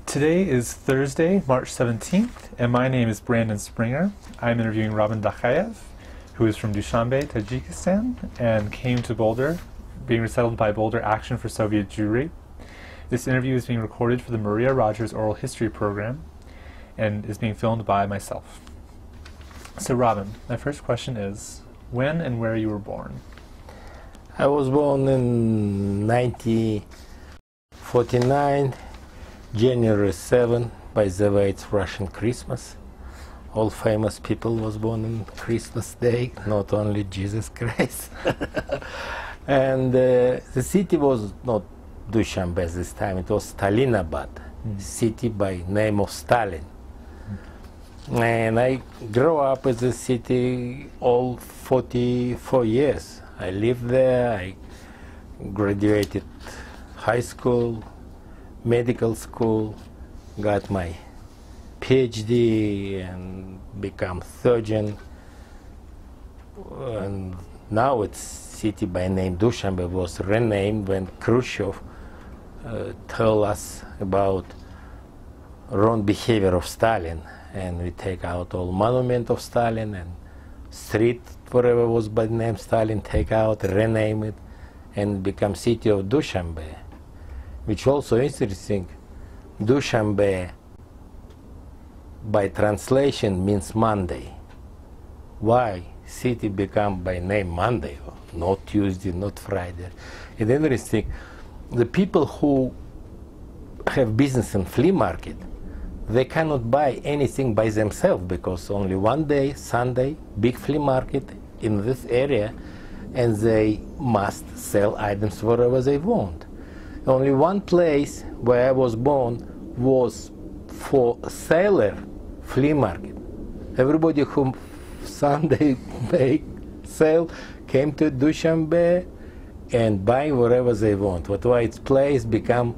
Today is Thursday, March 17th, and my name is Brandon Springer. I'm interviewing Roben Datkhaev, who is from Dushanbe, Tajikistan, and came to Boulder, being resettled by Boulder Action for Soviet Jewry. This interview is being recorded for the Maria Rogers Oral History Program, and is being filmed by myself. So Roben, my first question is, when and where you were born? I was born in 1949, January 7. By the way, it's Russian Christmas. All famous people was born on Christmas Day, not only Jesus Christ. And the city was not Dushanbe at this time, it was Stalinabad, city by name of Stalin. And I grew up in the city all 44 years. I lived there, I graduated high school, medical school, got my PhD and become surgeon. And now it's city by name Dushanbe was renamed when Khrushchev told us about wrong behavior of Stalin, and we take out all monument of Stalin and street wherever was by name Stalin, take out, rename it, and become city of Dushanbe. Which also interesting, Dushanbe by translation means Monday. Why city become by name Monday, not Tuesday, not Friday? It's interesting, the people who have business in flea market, they cannot buy anything by themselves because only one day, Sunday, big flea market in this area, and they must sell items wherever they want. Only one place where I was born was for seller flea market. Everybody who Sunday make sale came to Dushanbe and buy wherever they want. That's why its place become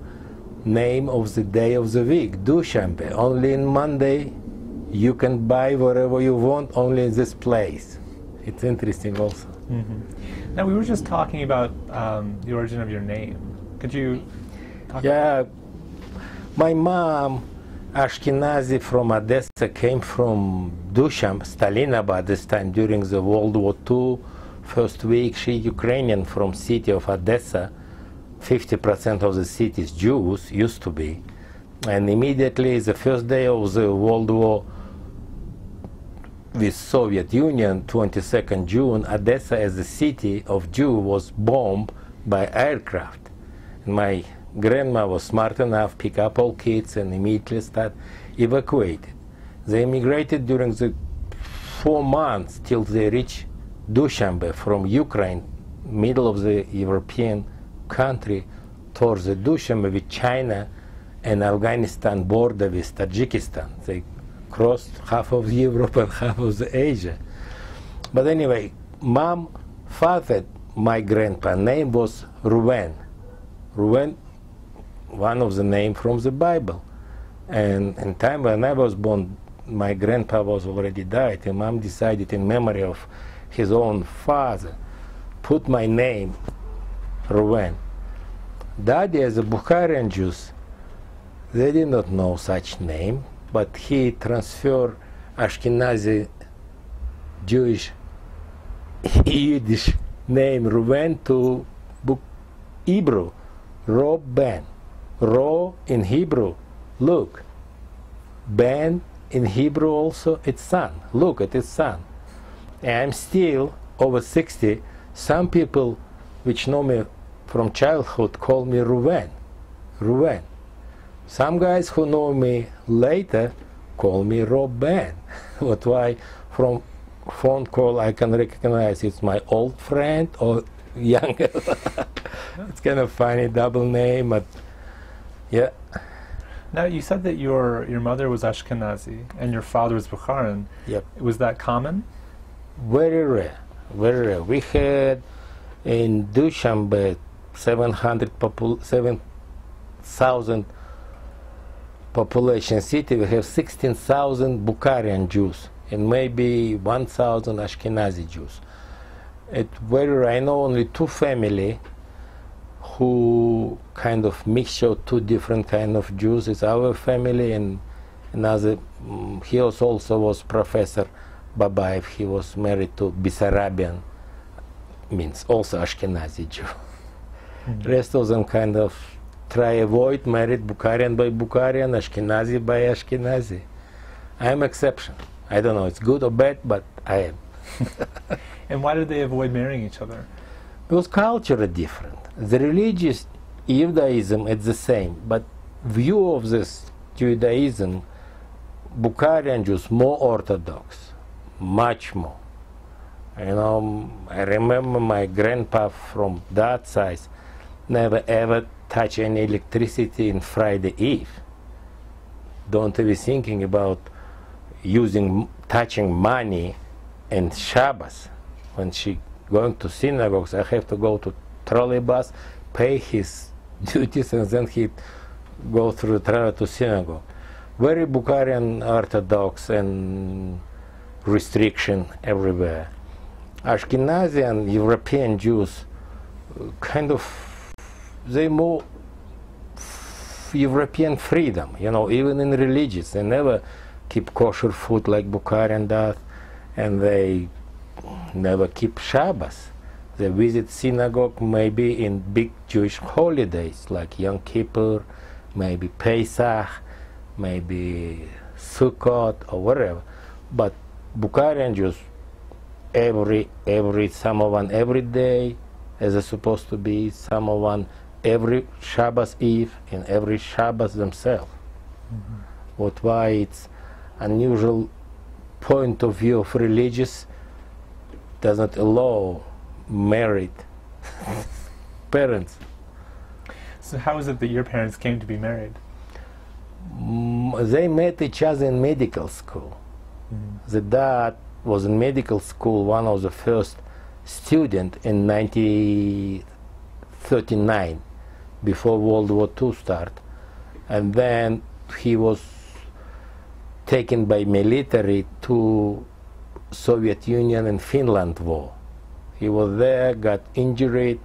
name of the day of the week, Dushanbe. Only in Monday you can buy wherever you want, only in this place. It's interesting also. Now we were just talking about the origin of your name. Could you talk about my mom, Ashkenazi from Odessa, came from Dushanbe, Stalinabad this time during the World War II. First week, she Ukrainian from city of Odessa. 50% of the city is Jews, used to be. And immediately, the first day of the World War with Soviet Union, 22nd June, Odessa as a city of Jew was bombed by aircraft. And my grandma was smart enough, pick up all kids and immediately start evacuated. They immigrated during the 4 months till they reached Dushanbe from Ukraine, middle of the European country, towards the Dushanbe with China and Afghanistan border with Tajikistan. They crossed half of Europe and half of the Asia. But anyway, mom, father, my grandpa, name was Roben. Roben, one of the name from the Bible. And in time when I was born, my grandpa was already died, and mom decided in memory of his own father, put my name, Roben. Daddy, as a Bukharian Jews, they did not know such name, but he transferred Ashkenazi Jewish Yiddish name Roben to Hebrew, Roben. Ro in Hebrew, look. Ben in Hebrew also, it's son. Look at his son. And I'm still over 60. Some people which know me from childhood call me Roben. Roben. Some guys who know me later call me Roben. That's why from phone call I can recognize it's my old friend or younger. It's kind of funny double name, but yeah. Now you said that your mother was Ashkenazi and your father was Bukharian. Yep. Was that common? Very rare, very rare. We had in Dushanbe 7,000 population city. We have 16,000 Bukharian Jews and maybe 1,000 Ashkenazi Jews. It very rare. I know only 2 families who kind of mixture of two different kind of Jews. It's our family, and another, he also was Professor Babayev. He was married to Bessarabian, means also Ashkenazi Jew. Rest of them kind of try avoid, married Bukharian by Bukharian, Ashkenazi by Ashkenazi. I am exception. I don't know, it's good or bad, but I am. And why did they avoid marrying each other? Because culture is different. The religious Judaism is the same, but view of this Judaism, Bukharian Jews more orthodox, much more. You know, I remember my grandpa from that side never ever touch any electricity in Friday Eve. Don't even thinking about touching money and Shabbos. When she going to synagogues, I have to go to trolley bus, pay his duties, and then he go through the trolley to synagogue. Very Bukharian Orthodox and restriction everywhere. Ashkenazi and European Jews kind of, they more European freedom, you know, even in religious. They never keep kosher food like Bukharian does, and they never keep Shabbos. They visit synagogue maybe in big Jewish holidays like Yom Kippur, maybe Pesach, maybe Sukkot or whatever. But Bukharian Jews, every Samovan every day, as it's supposed to be, Samovan every Shabbos Eve and every Shabbos themselves. What why it's unusual point of view of religious doesn't allow married parents. So how is it that your parents came to be married? They met each other in medical school. The dad was in medical school, one of the first student in 1939, before World War II started. And then he was taken by military to Soviet Union and Finland war. He was there, got injured,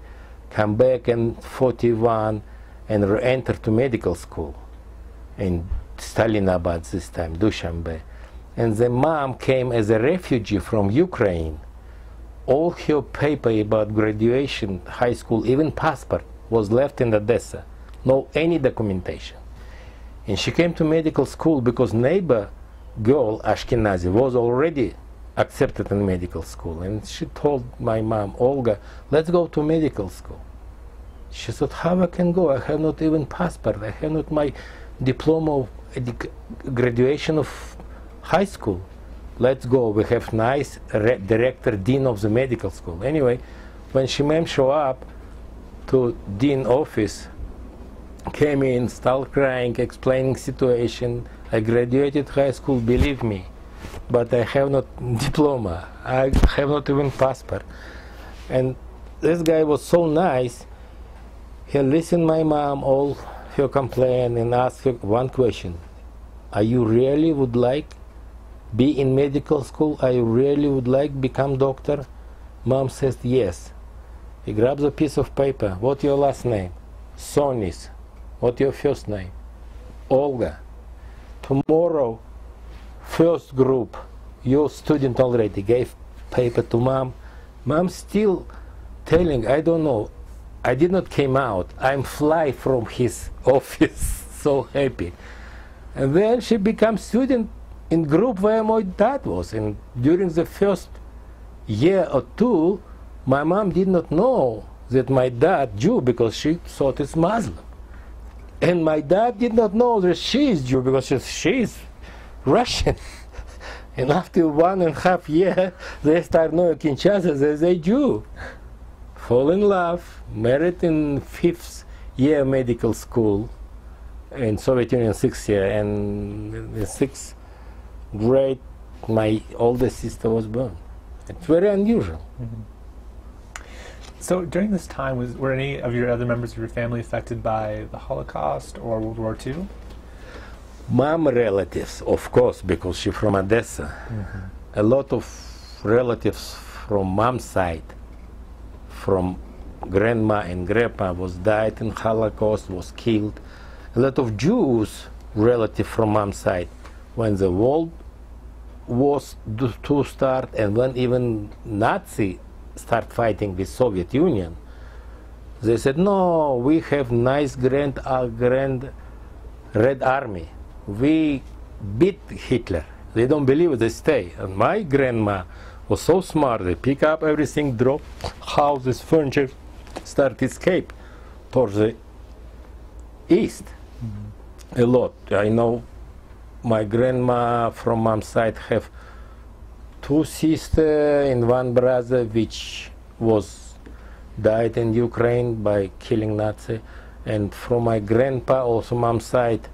come back in 41 and re-entered to medical school in Stalinabad this time, Dushanbe. And the mom came as a refugee from Ukraine. All her paper about graduation, high school, even passport was left in Odessa. No any documentation. And she came to medical school because neighbor girl, Ashkenazi, was already accepted in medical school. And she told my mom, Olga, let's go to medical school. She said, how I can go? I have not even passport. I have not my diploma of graduation of high school. Let's go. We have nice director, dean of the medical school. Anyway, when she mom show up to dean office, came in, started crying, explaining situation. I graduated high school, believe me, but I have not diploma. I have not even passport. And this guy was so nice. He listened my mom all her complaint and asked her one question: are you really would like be in medical school? Are you really would like become doctor? Mom says yes. He grabs a piece of paper. What's your last name? Sonis. What's your first name? Olga. Tomorrow, first group, your student already gave paper to mom. Mom still telling, I don't know, I did not came out. I'm fly from his office, so happy. And then she becomes student in group where my dad was. And during the first year or two, my mom did not know that my dad Jew because she thought it's Muslim. And my dad did not know that she is Jew because she is Russian. And after 1.5 years, they start knowing each other that they're Jew. Fall in love, married in 5th year medical school in Soviet Union, 6th year, and in the 6th grade, my oldest sister was born. It's very unusual. So during this time, were any of your other members of your family affected by the Holocaust or World War II? Mom relatives, of course, because she's from Odessa. A lot of relatives from mom's side, from grandma and grandpa was died in Holocaust, was killed. A lot of Jews, relative from mom's side, when the world was to start, and when even Nazi start fighting with Soviet Union, they said, no, we have nice grand Red Army. We beat Hitler. They don't believe it, they stay. And my grandma was so smart, they pick up everything, drop houses, furniture, start escape towards the east. A lot. I know my grandma from mom's side have 2 sisters and 1 brother which was died in Ukraine by killing Nazi, and from my grandpa, also mom's side,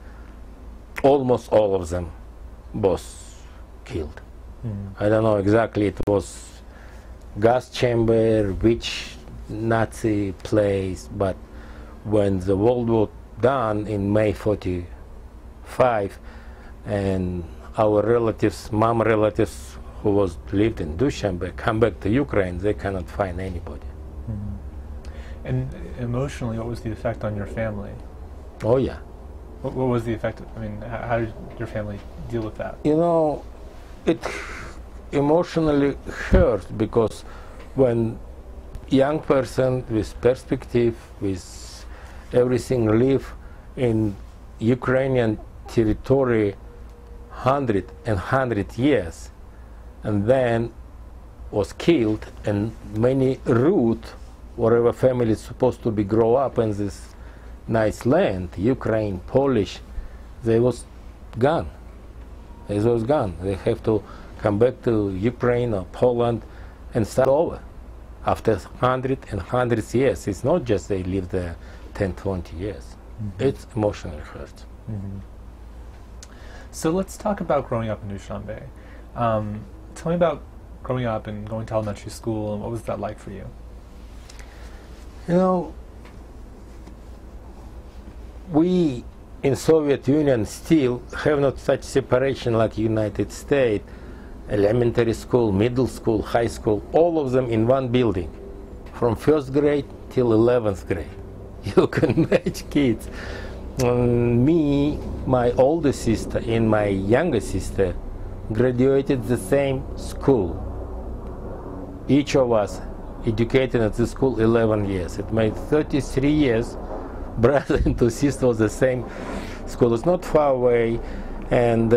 almost all of them was killed. I don't know exactly, it was gas chamber, which Nazi place, but when the World War done in May 45, and our relatives, mom relatives who was lived in Dushanbe, come back to Ukraine, they cannot find anybody. And emotionally, what was the effect on your family? Oh yeah. What was the effect? I mean, how did your family deal with that? You know, it emotionally hurt, because when young person with perspective, with everything, live in Ukrainian territory 100 years, and then was killed, and many root wherever family is supposed to be grow up in this nice land, Ukraine, Polish, they was gone. They was gone. They have to come back to Ukraine or Poland and start over after 100 years. It's not just they live there 10, 20 years. It's emotionally hurt. So let's talk about growing up in Dushanbe. Tell me about growing up and going to elementary school, and what was that like for you? You know, we in Soviet Union still have not such separation like United States. Elementary school, middle school, high school, all of them in one building, from 1st grade till 11th grade. You can match kids. Me, my older sister, and my younger sister graduated the same school. Each of us educated at the school 11 years. It made 33 years. Brother and 2 sisters was the same school. It's not far away, and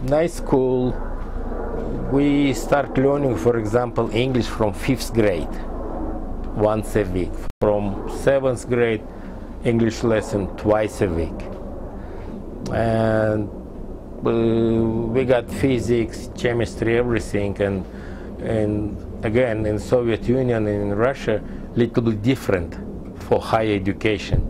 nice school. We start learning, for example, English from 5th grade, once a week. From 7th grade, English lesson twice a week. And we got physics, chemistry, everything. And again, in Soviet Union and in Russia, little bit different for higher education.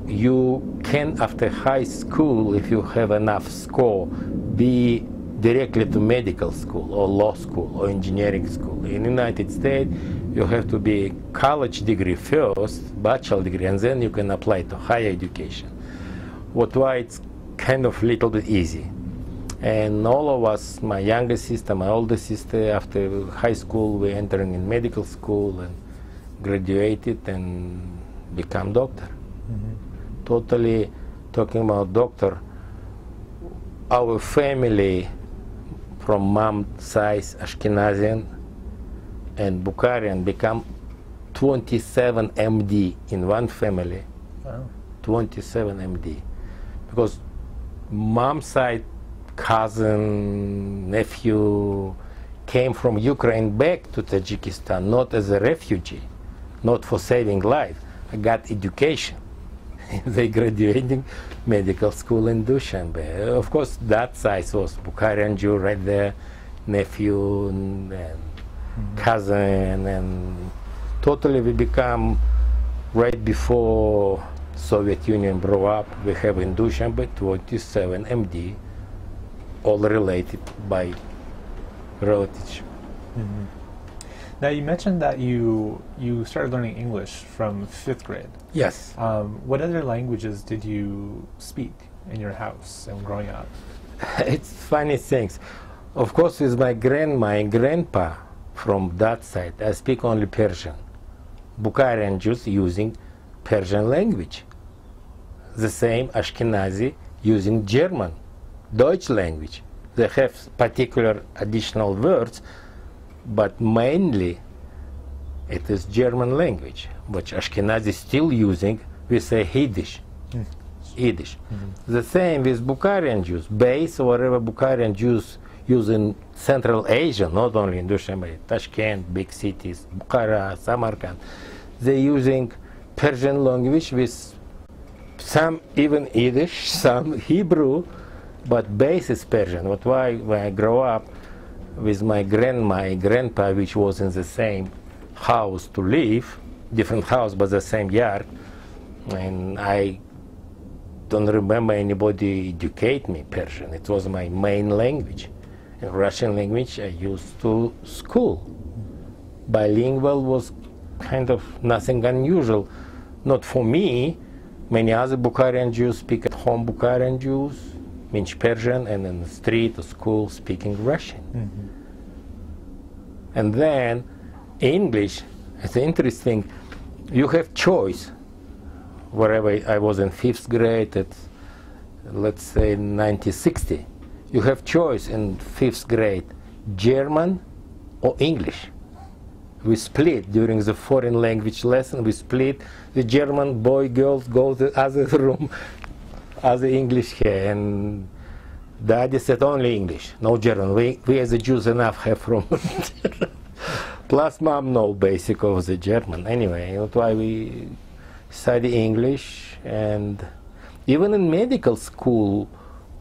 You can, after high school, if you have enough score, be directly to medical school or law school or engineering school. In the United States, you have to be college degree first, bachelor degree, and then you can apply to higher education. Why it's kind of little bit easy. And all of us, my younger sister, my older sister, after high school, we entering in medical school and graduated and become doctor. Totally talking about doctor, our family from mom side, Ashkenazian and Bukharian, become 27 MD in one family. Wow. 27 MD. Because mom side, cousin, nephew, came from Ukraine back to Tajikistan, not as a refugee, not for saving life. I got education. They graduating medical school in Dushanbe. Of course, that side was Bukharian Jew right there, nephew and cousin, and totally we become right before Soviet Union broke up. We have in Dushanbe 27 MD, all related by relationship. Now you mentioned that you started learning English from 5th grade. Yes. What other languages did you speak in your house and growing up? It's funny things. Of course, with my grandma and grandpa from that side, I speak only Persian. Bukharian Jews using Persian language. The same Ashkenazi using German, Deutsch language. They have particular additional words, but mainly it is German language, which Ashkenazi is still using. We say Yiddish. Yiddish. The same with Bukharian Jews. Base, whatever Bukharian Jews use in Central Asia, not only in Dushanbe, Tashkent, big cities, Bukhara, Samarkand. They're using Persian language with some even Yiddish, some Hebrew, but base is Persian. That's why when I grow up with my grandma and grandpa, which was in the same house to live, different house but the same yard, and I don't remember anybody educate me Persian. It was my main language. And Russian language I used to school. Bilingual was kind of nothing unusual. Not for me. Many other Bukharian Jews speak at home Bukharian Jews, means Persian, and in the street or school speaking Russian. And then English, it's interesting, you have choice. Wherever I was in 5th grade, at, let's say 1960, you have choice in 5th grade, German or English. We split during the foreign language lesson. We split. The German boy, girls go to the other room, other English here, and Daddy said only English, no German. We as the Jews enough have from plus mom know basic of the German. Anyway, that's why we study English, and even in medical school,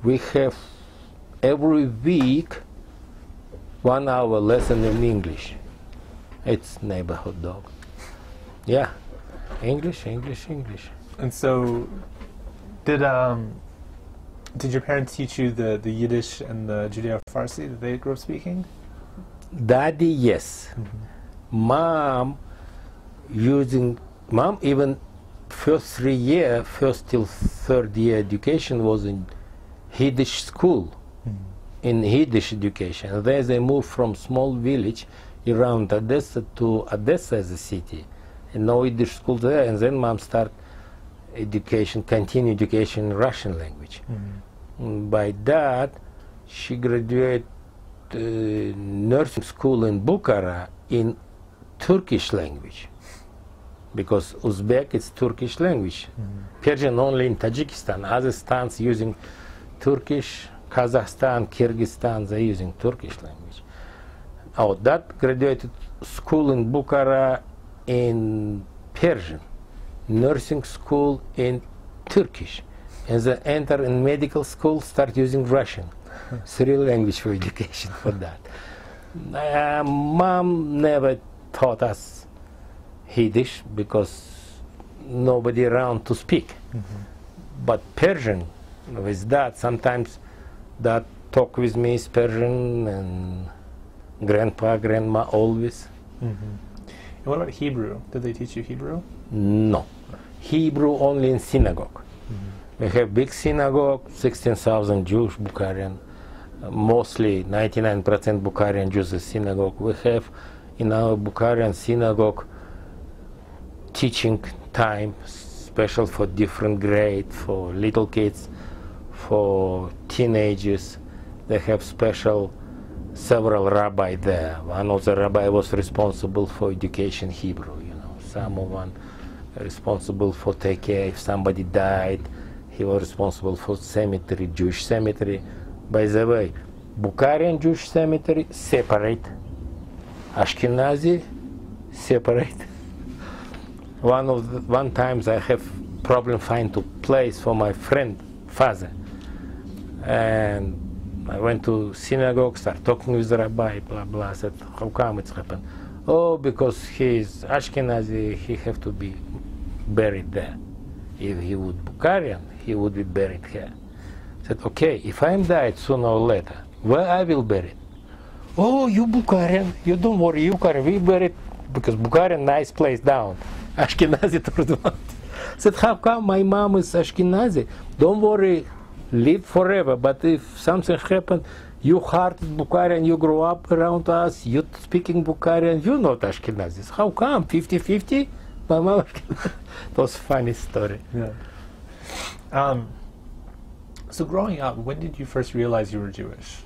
we have every week 1 hour lesson in English. It's neighborhood dog. Yeah, English, English, English. And so, did your parents teach you the Yiddish and the Judeo-Farsi that they grew up speaking? Daddy, yes. Mom even first 3 years, first till 3rd year education was in Yiddish school, in Yiddish education. And then they moved from small village around Odessa to Odessa as a city, and no Yiddish school there. And then mom started education, continue education in Russian language. By that, she graduated nursing school in Bukhara in Turkish language, because Uzbek is Turkish language. Persian only in Tajikistan. Other states using Turkish. Kazakhstan, Kyrgyzstan, they're using Turkish language. Oh, that graduated school in Bukhara in Persian, nursing school in Turkish, and they enter in medical school, start using Russian. 3 language for education for that. Mom never taught us Yiddish because nobody around to speak. But Persian, with that, sometimes that talk with me is Persian, and grandpa, grandma always. And what about Hebrew? Did they teach you Hebrew? No. Hebrew only in synagogue. We have big synagogue, 16,000 Jewish Bukharian, mostly 99% Bukharian Jews in synagogue. We have in our Bukharian synagogue teaching time, special for different grade, for little kids, for teenagers. They have special several rabbis there. One of the rabbis was responsible for education Hebrew, someone responsible for take care if somebody died. He was responsible for cemetery, Jewish cemetery. By the way, Bukharian Jewish cemetery separate, Ashkenazi separate. One times I have problem find a place for my friend father, and I went to synagogue, started talking with the rabbi, blah blah. I said, how come it's happened? Oh, because he's Ashkenazi, he have to be buried there. If he would Bukharian, he would be buried here. I said, okay, if I'm died sooner or later, where I will bury it? Oh, you Bukharian, you don't worry, you can we bury it, because Bukharian nice place down. Ashkenazi to the one. I said, how come my mom is Ashkenazi? Don't worry, live forever, but if something happened, you hearted Bukharian, you grow up around us, you speaking Bukharian, you're not Ashkenazis. How come? 50-50? My mother, it was a funny story. Yeah. So growing up, when did you first realize you were Jewish?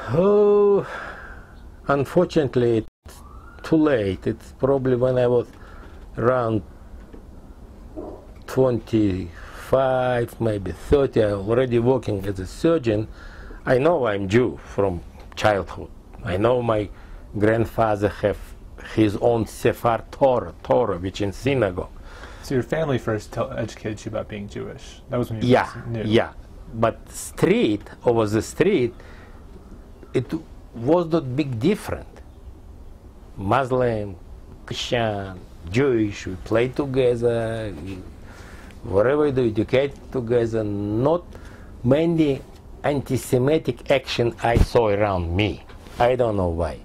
Oh, unfortunately, it's too late. It's probably when I was around 25, maybe 30. I already working as a surgeon. I know I'm Jew from childhood. I know my grandfather have his own Sefer Torah, which in synagogue. So your family first educated you about being Jewish. That was when you knew. Yeah. But over the street, it was not big different. Muslim, Christian, Jewish, we play together, whatever we do, educate together. Not many anti-Semitic action I saw around me. I don't know why.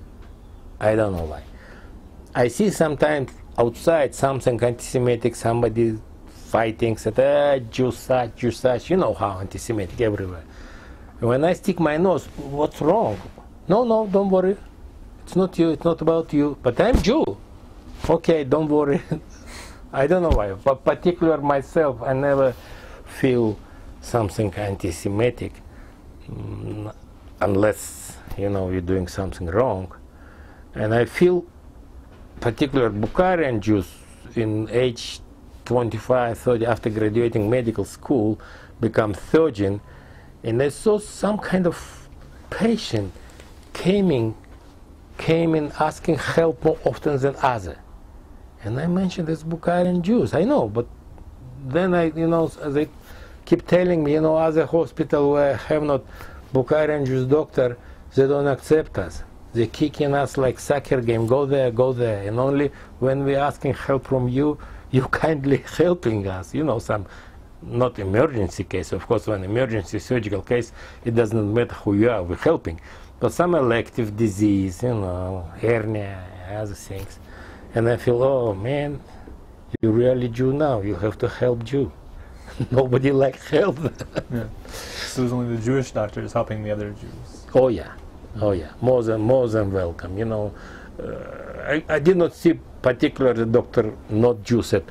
I see sometimes outside something anti-Semitic, somebody fighting, said, Jew such, you know how anti-Semitic everywhere. When I stick my nose, what's wrong? No, don't worry. It's not you, it's not about you, but I'm Jew. Okay, don't worry. I don't know why, but particular myself, I never feel something anti-Semitic unless, you're doing something wrong. And I feel particular Bukharian Jews in age 25, 30, after graduating medical school, become surgeon, and I saw some kind of patient came in asking help more often than other. And I mentioned this Bukharian Jews. I know, but then they keep telling me, other hospital where have not Bukharian Jews doctor, they don't accept us. They're kicking us like soccer game, go there. And only when we're asking help from you, you kindly helping us. Some not emergency case. Of course, when emergency surgical case, it doesn't matter who you are, we're helping. But some elective disease, hernia, other things. And I feel, oh man, you really Jew now. You have to help Jew. Nobody like help. Yeah. So it was only the Jewish doctors helping the other Jews. Oh yeah. More than welcome. I did not see particular doctor not Jew said,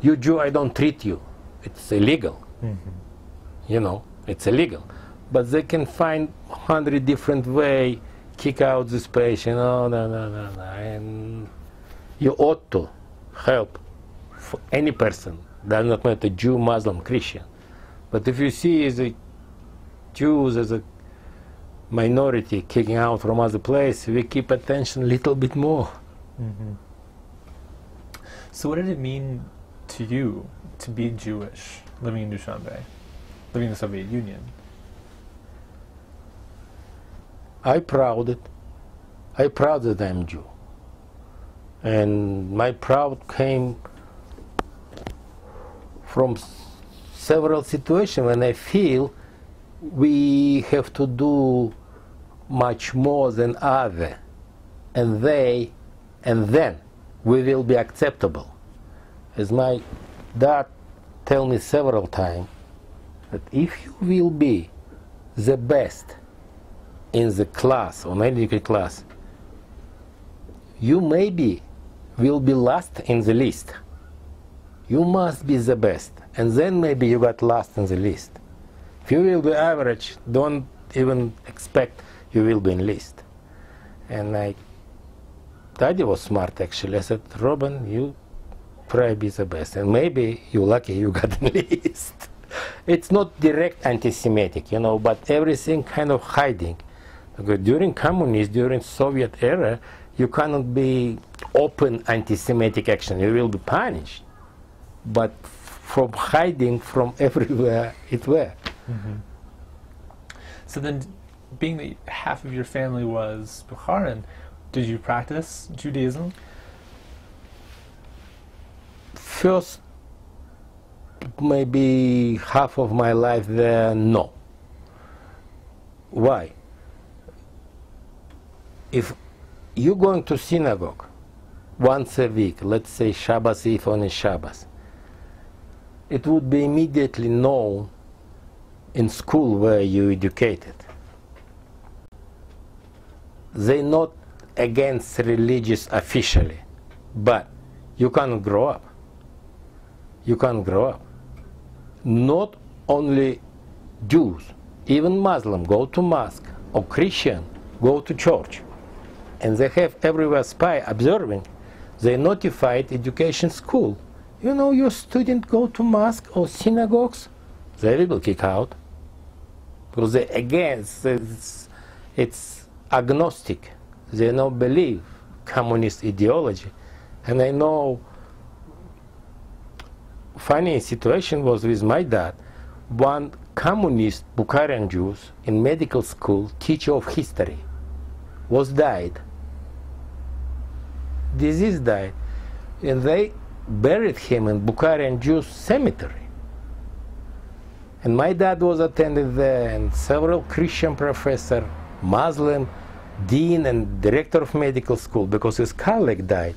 you Jew, I don't treat you. It's illegal. It's illegal. But they can find 100 different ways, kick out this patient. No. And you ought to help for any person. Does not matter, Jew, Muslim, Christian. But if you see the Jews as a minority kicking out from other place, we keep attention a little bit more. So what did it mean to you to be Jewish, living in Dushanbe, living in the Soviet Union? I'm proud that I'm Jew. And my pride came from several situations when I feel we have to do much more than other, and then we will be acceptable. As my dad tell me several times, that if you will be the best in the class, or medical class, you maybe will be last in the list. You must be the best, and then maybe you got last in the list. If you will be average, don't even expect you will be in list. And Daddy was smart actually. I said, Roben, you try be the best, and maybe you're lucky you got in list. It's not direct anti-Semitic, but everything kind of hiding. Because during communism, during Soviet era, you cannot be open anti-Semitic action. You will be punished. But from hiding from everywhere, it were. So then, being that half of your family was Bukharian, did you practice Judaism? First, maybe half of my life there, no. Why? If you're going to synagogue once a week, let's say Shabbos Eve on a Shabbos, it would be immediately known in school where you educated. They're not against religious officially, But you cannot grow up. You can't grow up. Not only Jews, even Muslim go to mosque, or Christian go to church. And they have everywhere spy observing. They notified education school. You know, your student go to mosque or synagogues, they will kick out. Because they, again, it's agnostic. They don't believe communist ideology. And I know funny situation was with my dad. One communist Bukharian Jews in medical school, teacher of history, was died. Disease died. And they buried him in Bukharian Jews cemetery. And my dad was attended there, and several Christian professor, Muslim, dean and director of medical school, because his colleague died.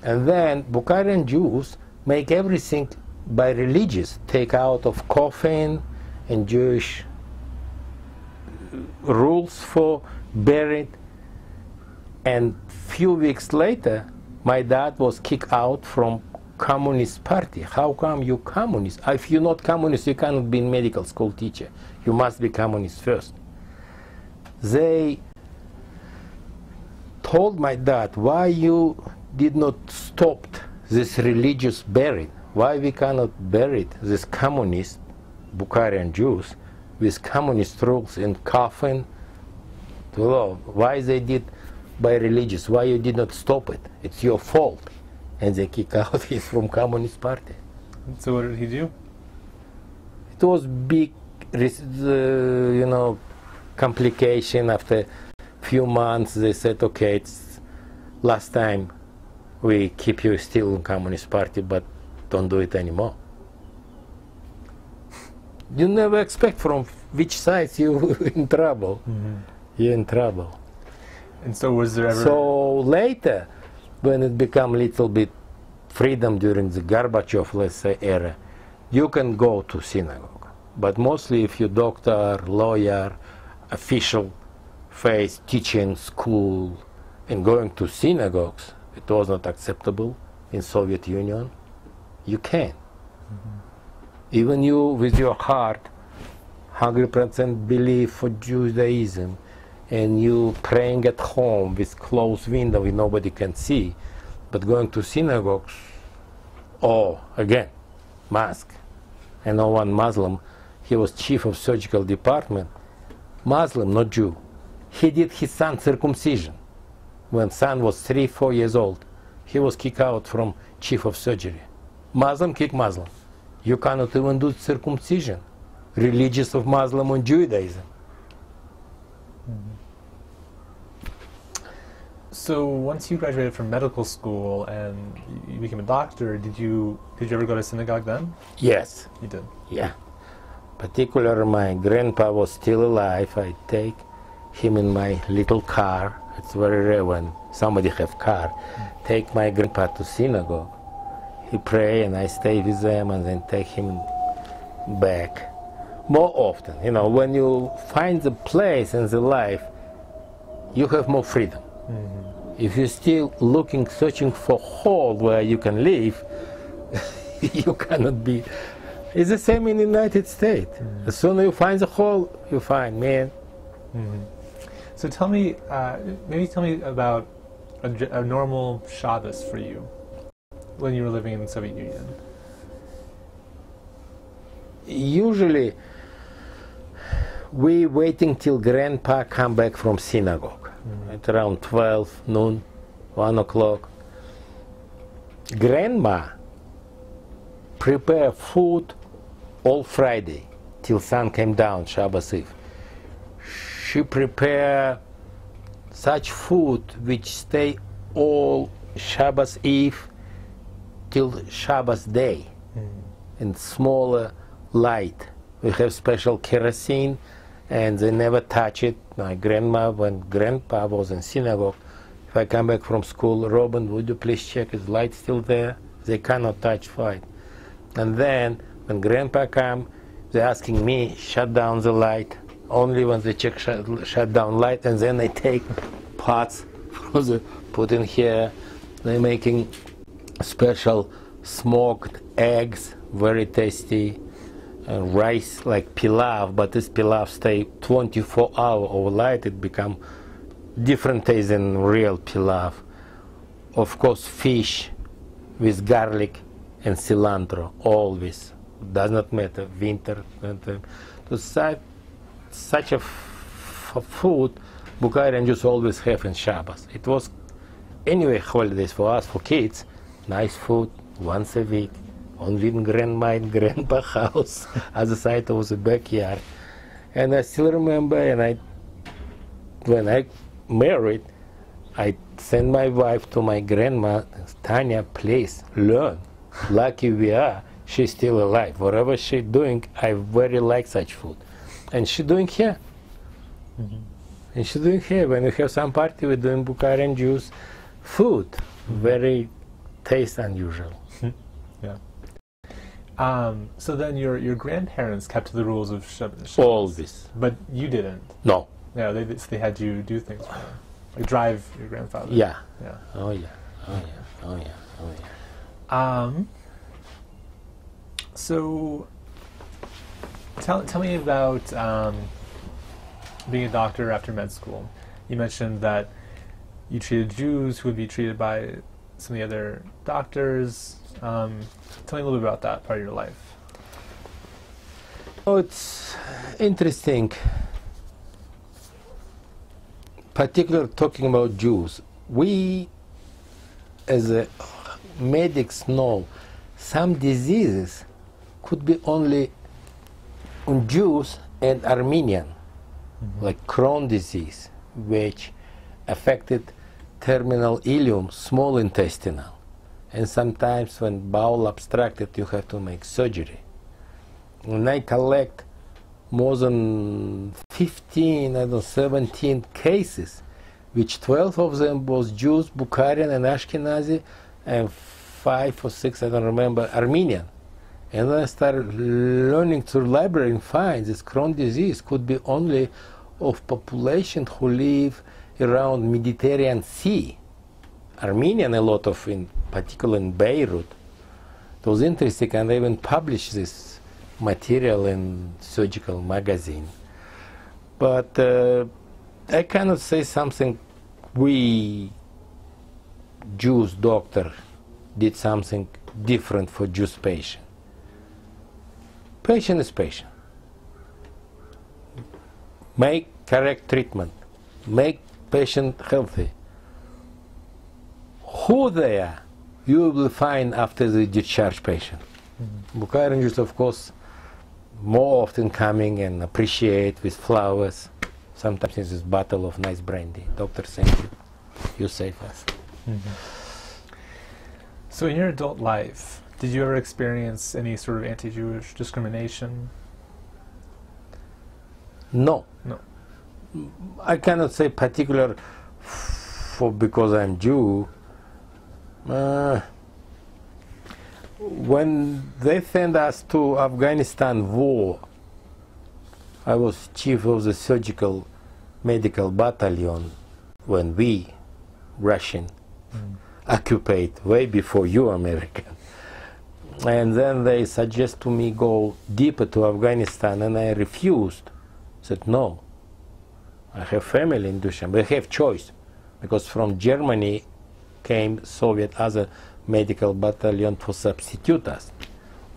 And then Bukharian Jews make everything by religious, take out of coffin and Jewish rules for buried. And few weeks later, my dad was kicked out from Communist Party. How come you communist? If you're not communist, you cannot be medical school teacher. You must be communist first. They told my dad, why you did not stop this religious burial? Why we cannot bury this communist Bukharian Jews with communist rules in coffin? Why they did by religious? Why you did not stop it? It's your fault. And they kick out him from Communist Party. So what did he do? It was big, complication. After few months, they said, okay, it's last time we keep you still in Communist Party, but don't do it anymore. You never expect from which side you're in trouble. Mm-hmm. You're in trouble. And so was there ever... So later, when it became a little bit freedom during the Gorbachev, let's say, era, you can go to synagogue. But mostly if you're doctor, lawyer, official face, teaching school, and going to synagogues, it was not acceptable in Soviet Union. You can. Mm-hmm. Even you, with your heart, 100% believe for Judaism, and you praying at home with closed window where nobody can see, but going to synagogues, or again, mosque. I know one Muslim, he was chief of surgical department, Muslim, not Jew. He did his son's circumcision. When son was 3-4 years old, he was kicked out from chief of surgery. Muslim kick Muslim. You cannot even do circumcision. Religious of Muslim and Judaism. Mm-hmm. So once you graduated from medical school and you became a doctor, did you ever go to synagogue then? Yes. You did? Yeah. Particularly my grandpa was still alive. I take him in my little car. It's very rare when somebody have car. Take my grandpa to synagogue. He pray and I stay with them and then take him back. More often, when you find the place in the life, you have more freedom. Mm-hmm. If you're still looking, searching for hole where you can live, you cannot be. It's the same in the United States. Mm-hmm. As soon as you find the hole, you find man. Mm-hmm. So tell me, maybe tell me about a normal Shabbos for you when you were living in the Soviet Union. Usually, we waiting till grandpa come back from synagogue. Mm-hmm. At around 12 noon, 1 o'clock. Grandma prepare food all Friday till sun came down, Shabbos Eve. She prepare such food which stay all Shabbos Eve till Shabbos day, in smaller light. We have special kerosene, and they never touch it. My grandma, when grandpa was in synagogue, if I come back from school, Roben, would you please check, is light still there? They cannot touch fire. And then, when grandpa come, they're asking me, shut down the light. Only when they check shut down light, and then they take pots from the, put in here, They're making special smoked eggs, very tasty, rice like pilav, but this pilav stay 24 hours overnight. It become different taste than real pilav. Of course, fish with garlic and cilantro, always. Does not matter, winter. To such a food, Bukharian Jews always have in Shabbat. It was anyway holidays for us, for kids. Nice food, once a week, only in grandma and grandpa house, other side of the backyard. And I still remember, and when I married, I sent my wife to my grandma, Tanya, please learn. Lucky we are, she's still alive. Whatever she's doing, I very like such food. And she's doing here. Mm-hmm. And she's doing here. When we have some party, we're doing Bukharian Jews food. Mm-hmm. Very taste unusual. Yeah. So then your grandparents kept to the rules of Shabbat. Always. But you didn't? No. Yeah, they had you do things for them. Like drive your grandfather. Yeah. Yeah. Oh yeah. Oh yeah. Oh yeah. Oh yeah. So tell me about being a doctor after med school. You mentioned that you treated Jews who would be treated by some of the other doctors. Tell me a little bit about that part of your life. Oh, it's interesting. Particularly talking about Jews, we as medics know some diseases could be only on Jews and Armenian, like Crohn's disease, which affected terminal ileum, small intestinal. And sometimes when bowel obstructed, you have to make surgery. And I collect more than 15, 17 cases, which 12 of them was Jews, Bukharian and Ashkenazi, and 5 or 6, I don't remember, Armenian. And then I started learning through library and find this Crohn's disease could be only of population who live around Mediterranean Sea. Armenian a lot of, in particular in Beirut. It was interesting, and they even published this material in surgical magazine. But I cannot say something we Jews doctor did something different for Jewish patient. Patient is patient. Make correct treatment. Make patient healthy. Who they are, you will find after the discharge patient. Mm-hmm. Bukharian Jews, of course, more often coming and appreciate with flowers. Sometimes it's this bottle of nice brandy. Doctor, thank you. You save us. Mm-hmm. So in your adult life, did you ever experience any sort of anti-Jewish discrimination? No. No. I cannot say particular because I'm Jew. When they sent us to Afghanistan war, I was chief of the surgical medical battalion when we, Russian, occupied way before you, American. And then they suggest to me go deeper to Afghanistan, and I refused. Said no. I have family in Dushanbe. I have choice, because from Germany came Soviet other medical battalion to substitute us.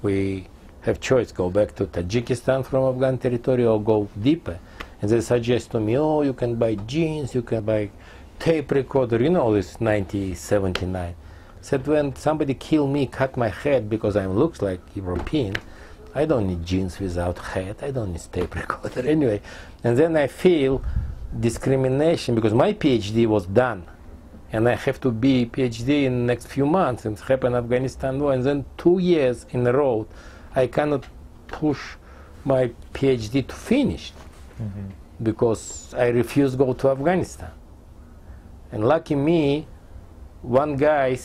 We have choice, go back to Tajikistan from Afghan territory or go deeper. And they suggest to me, oh, you can buy jeans, you can buy tape recorder, you know, this 1979. Said when somebody kill me, cut my head because I looks like European, I don't need jeans without head, I don't need tape recorder anyway. And then I feel discrimination because my PhD was done. And I have to be PhD in the next few months, and it happened in Afghanistan war, and then 2 years in a row, I cannot push my PhD to finish because I refuse to go to Afghanistan. And lucky me, one guy,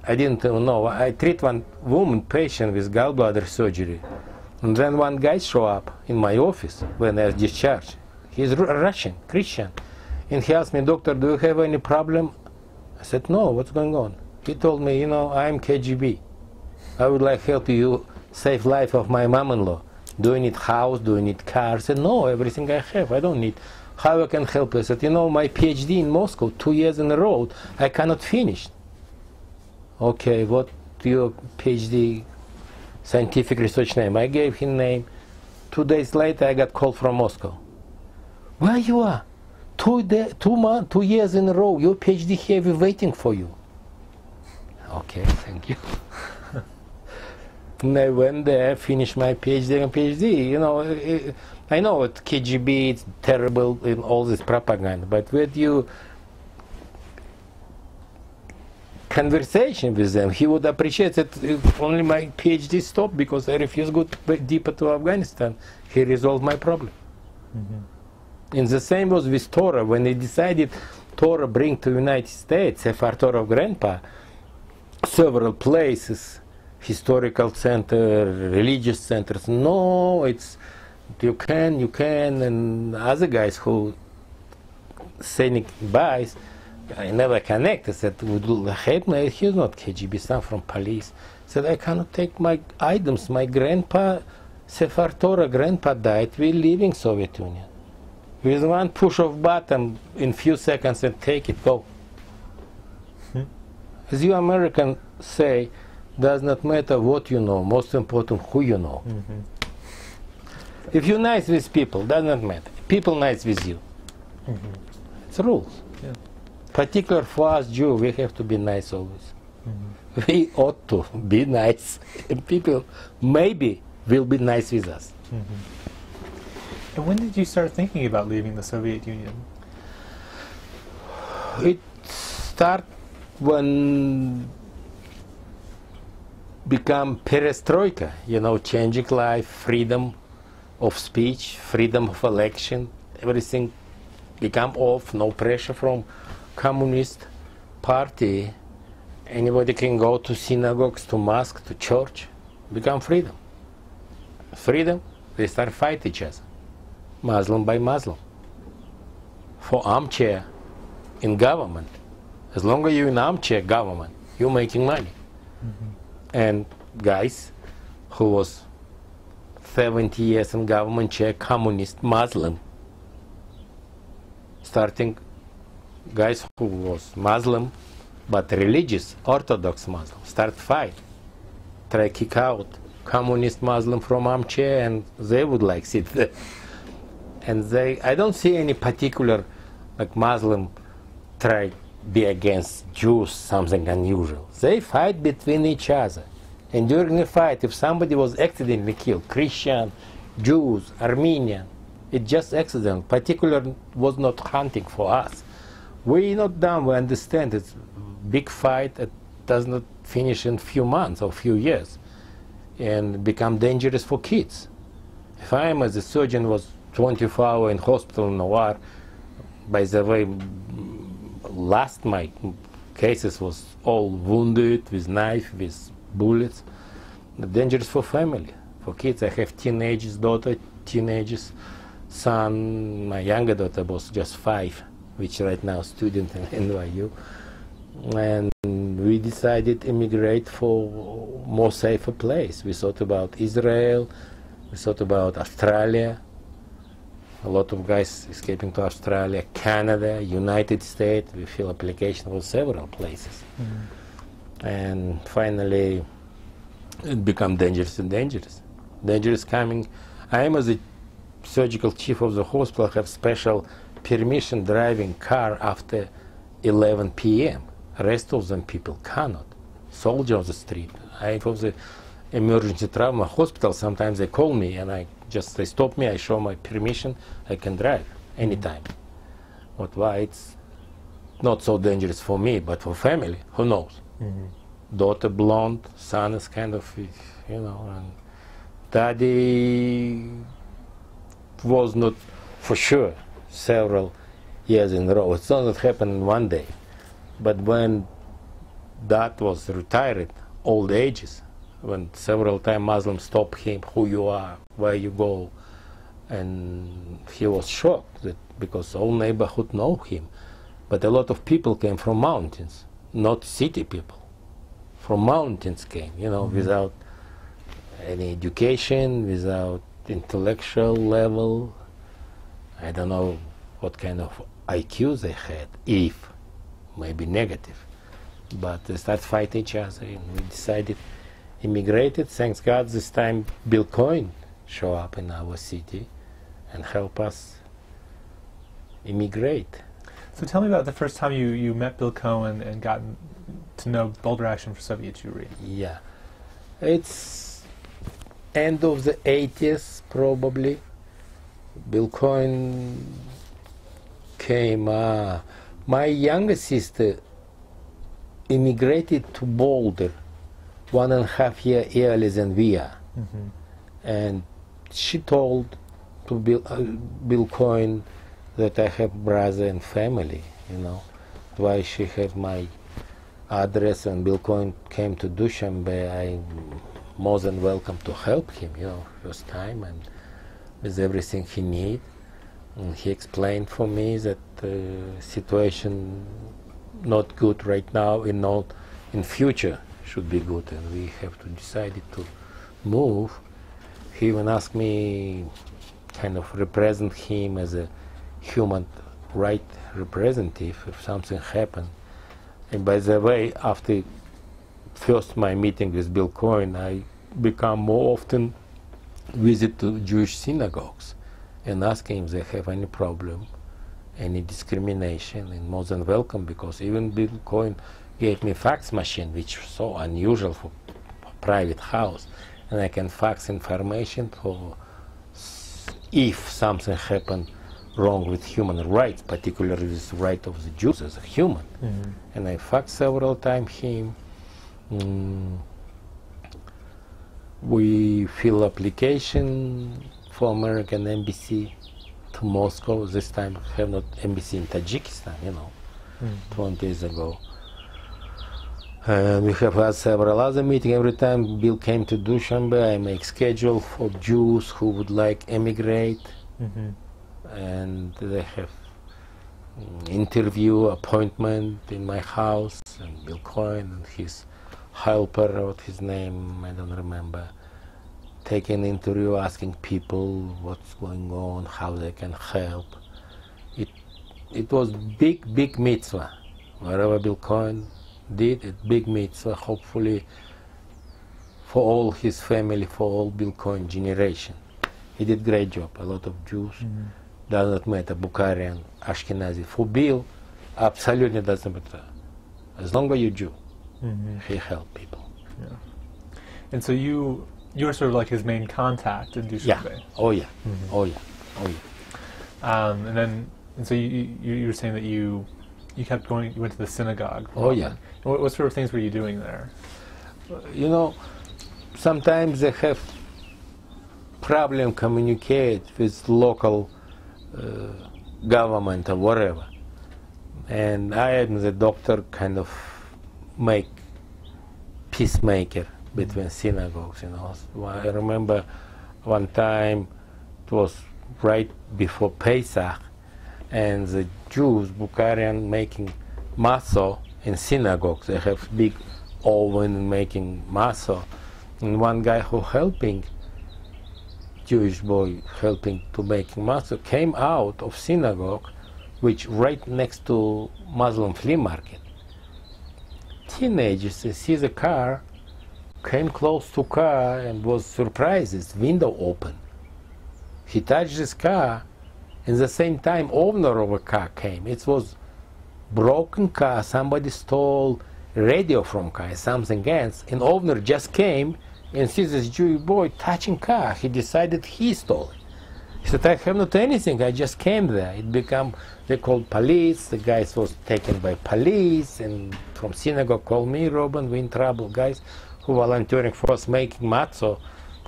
I didn't know, I treat one woman patient with gallbladder surgery, and then one guy show up in my office when I was discharged. He's Russian, Christian, and he asked me, doctor, do you have any problem? I said, no, what's going on? He told me, you know, I'm KGB. I would like help you save life of my mom-in-law. Do you need house? Do you need car? I said, no, everything I have, I don't need. How I can help you? I said, you know, my PhD in Moscow, 2 years in a row, I cannot finish. Okay, what your PhD scientific research name? I gave him name. 2 days later, I got call from Moscow. Where you are? 2 years in a row, your PhD heavy waiting for you. Okay, thank you. And I went there, finished my PhD and PhD. You know, I know it, KGB, it's terrible in all this propaganda, but with you conversation with them, he would appreciate it if only my PhD stopped because I refused to go deeper to Afghanistan. He resolved my problem. Mm-hmm. And the same was with Torah. When they decided Torah bring to United States, Sefer Torah of Grandpa, several places, historical center, religious centers. No, it's you can, and other guys who saying buys, I never connect. I said, would you help me? He's not KGB, some from police. I said, I cannot take my items. My grandpa, Sefer Torah grandpa died. We're leaving Soviet Union. With one push of button, in few seconds, and take it, go. As you Americans say, does not matter what you know, most important who you know. Mm-hmm. If you're nice with people, does not matter. People nice with you. Mm-hmm. It's rules. Yeah. Particular for us Jews, we have to be nice always. Mm-hmm. We ought to be nice, and people maybe will be nice with us. Mm-hmm. And when did you start thinking about leaving the Soviet Union? It started when become perestroika, you know, changing life, freedom of speech, freedom of election, everything become off, no pressure from communist party. Anybody can go to synagogues, to mosque, to church, become freedom. Freedom, they start fight each other, Muslim by Muslim. For armchair in government, as long as you're in armchair government, you're making money. Mm-hmm. And guys who was 70 years in government chair, communist, Muslim, starting guys who was Muslim but religious, Orthodox Muslim, start fight, try kick out communist Muslim from armchair, and they would like sit there. And I don't see any particular like Muslim try be against Jews, something unusual. They fight between each other. And during the fight, if somebody was accidentally killed, Christian, Jews, Armenian, it's just accident. Particular was not hunting for us. We're not done, we understand it's big fight. It does not finish in few months or few years and become dangerous for kids. If I am as a surgeon was 24 hours in hospital in the war, by the way, last my cases was all wounded with knife, with bullets. Dangerous for family, for kids. I have teenagers, daughter, teenagers, son. My younger daughter was just 5, which right now student in NYU. And we decided to immigrate for more safer place. We thought about Israel, we thought about Australia. A lot of guys escaping to Australia, Canada, United States. We fill application for several places. Mm-hmm. And finally, it become dangerous and dangerous. Dangerous coming. I am as a surgical chief of the hospital, have special permission driving car after 11 p.m. Rest of them people cannot. Soldier on the street. I was the emergency trauma hospital. Sometimes they call me and they stop me. I show my permission. I can drive anytime. But why? It's not so dangerous for me, but for family, who knows? Mm-hmm. Daughter blonde, son is kind of, you know, and daddy was not for sure several years in a row. It's not happened in one day. But when dad was retired, old ages, when several times Muslims stopped him, who you are, where you go, and he was shocked that because all neighborhood know him. But a lot of people came from mountains, not city people. from mountains came, you know, without any education, without intellectual level. I don't know what kind of IQ they had, if maybe negative. But they start fighting each other, and we decided immigrated. Thanks God, this time Bill Cohen show up in our city and help us immigrate. So tell me about the first time you met Bill Cohen and got to know Boulder Action for Soviet Jewry. Yeah, it's end of the 80s probably. Bill Cohen came. My younger sister immigrated to Boulder 1.5 years earlier than we are. And she told to Bill Cohen that I have brother and family, you know. Why she had my address, and Bill Cohen came to Dushanbe, I'm more than welcome to help him, you know, first time, and with everything he need. And he explained for me that situation not good right now, and not in future should be good, and we have to decide to move. He even asked me kind of represent him as a human right representative if something happened. And by the way, after first my meeting with Bill Cohen, I become more often visit to Jewish synagogues and asking if they have any problem, any discrimination, and more than welcome, because even Bill Cohen gave me fax machine, which was so unusual for a private house, and I can fax information for if something happened wrong with human rights, particularly with the right of the Jews as a human. And I faxed several times him. We fill application for American embassy to Moscow. This time we have not embassy in Tajikistan, you know, 20 years ago. And we have had several other meetings. Every time Bill came to Dushanbe, I make schedule for Jews who would like emigrate. And they have interview, appointment in my house, and Bill Cohen and his helper, what his name, I don't remember, taking interview, asking people what's going on, how they can help. It was big mitzvah. Wherever Bill Cohen did it, big mitzvah, hopefully for all his family, for all Bill Cohen generation. He did great job. A lot of Jews. Does not matter, Bukharian, Ashkenazi. For Bill, absolutely doesn't matter. As long as you're Jew, he helped people. Yeah. And so you were sort of like his main contact in Dushanbe. Yeah. Oh yeah. Oh yeah. Oh yeah. And so you were saying that you kept going. You went to the synagogue. Oh yeah. What sort of things were you doing there? You know, sometimes they have problem communicate with local government or whatever, and I am the doctor, kind of make peacemaker between synagogues, you know. I remember one time it was right before Pesach, and the Jews, Bukharian, making matzah in synagogues. They have big oven making matzah, and one guy who helping, Jewish boy helping to making matzah, came out of synagogue, which right next to Muslim flea market. Teenagers, they see the car, came close to car and was surprised, its window open. He touched his car, and the same time owner of a car came. It was broken car, somebody stole radio from car, something else, and owner just came and sees this Jewish boy touching car. He decided he stole it. He said, I have not anything, I just came there. It became, they called police, the guys was taken by police, and from synagogue called me, Roben, we in trouble, guys who volunteering for us making matzah.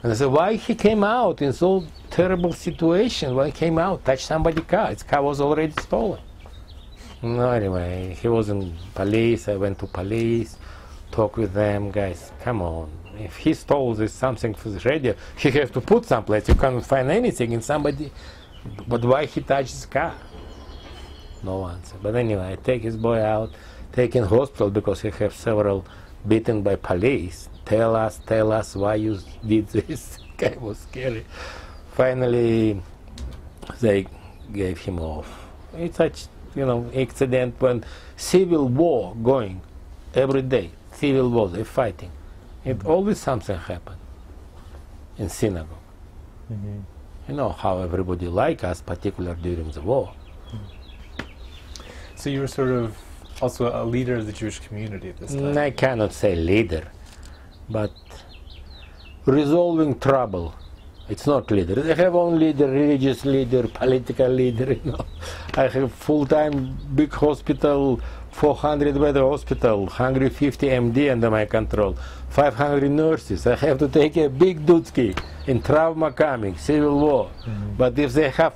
And I said, why he came out in so terrible situation? Why he came out, touched somebody's car? His car was already stolen. No, anyway, he was in police, I went to police, talked with them, guys, come on. If he stole this something for the radio, he has to put someplace. You cannot find anything in somebody. But why he touched his car? No answer. But anyway, I take his boy out, take in hospital because he have several beaten by police. Tell us why you did this. Guy was scary. Finally, they gave him off. It's such, accident when civil war going every day. Civil war, they're fighting. It always something happen in synagogue. Mm-hmm. You know how everybody like us, particularly during the war. So you were sort of also a leader of the Jewish community at this time? I cannot say leader, but resolving trouble. It's not leader. They have own leader, religious leader, political leader. I have full-time big hospital, 400-bed hospital, 150 MD under my control, 500 nurses. I have to take a big dudski in trauma coming, civil war. Mm-hmm. But if they have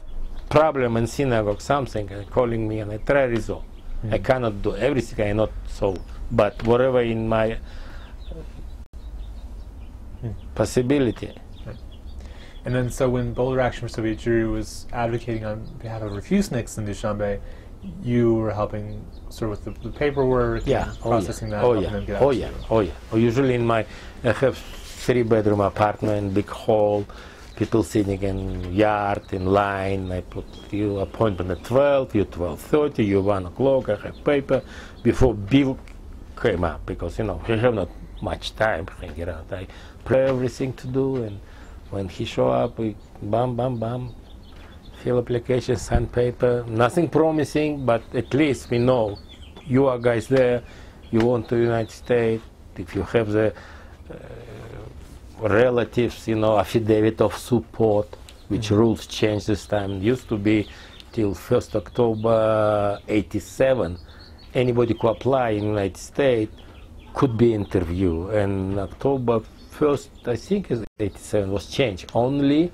problem in synagogue, something, calling me and I try resolve. Mm-hmm. I cannot do everything, I not solve, but whatever in my possibility. And then, so when Boulder Action for Soviet Jewry was advocating on behalf of refuseniks in Dushanbe, you were helping sort of with the paperwork, and processing that. Usually in my, I have 3-bedroom apartment, big hall, people sitting in yard, in line. I put you appointment at 12, you 12:30, you 1 o'clock. I have paper before Bill came up because we have not much time hanging around. I pray everything to do, and when he show up, we bam, fill application, sign paper. Nothing promising, but at least we know you are guys there. You want to United States. If you have the relatives, affidavit of support, which rules change this time. It used to be till 1st October 87. Anybody who apply in United States could be interviewed. And October 1st, I think is 87, was changed. Only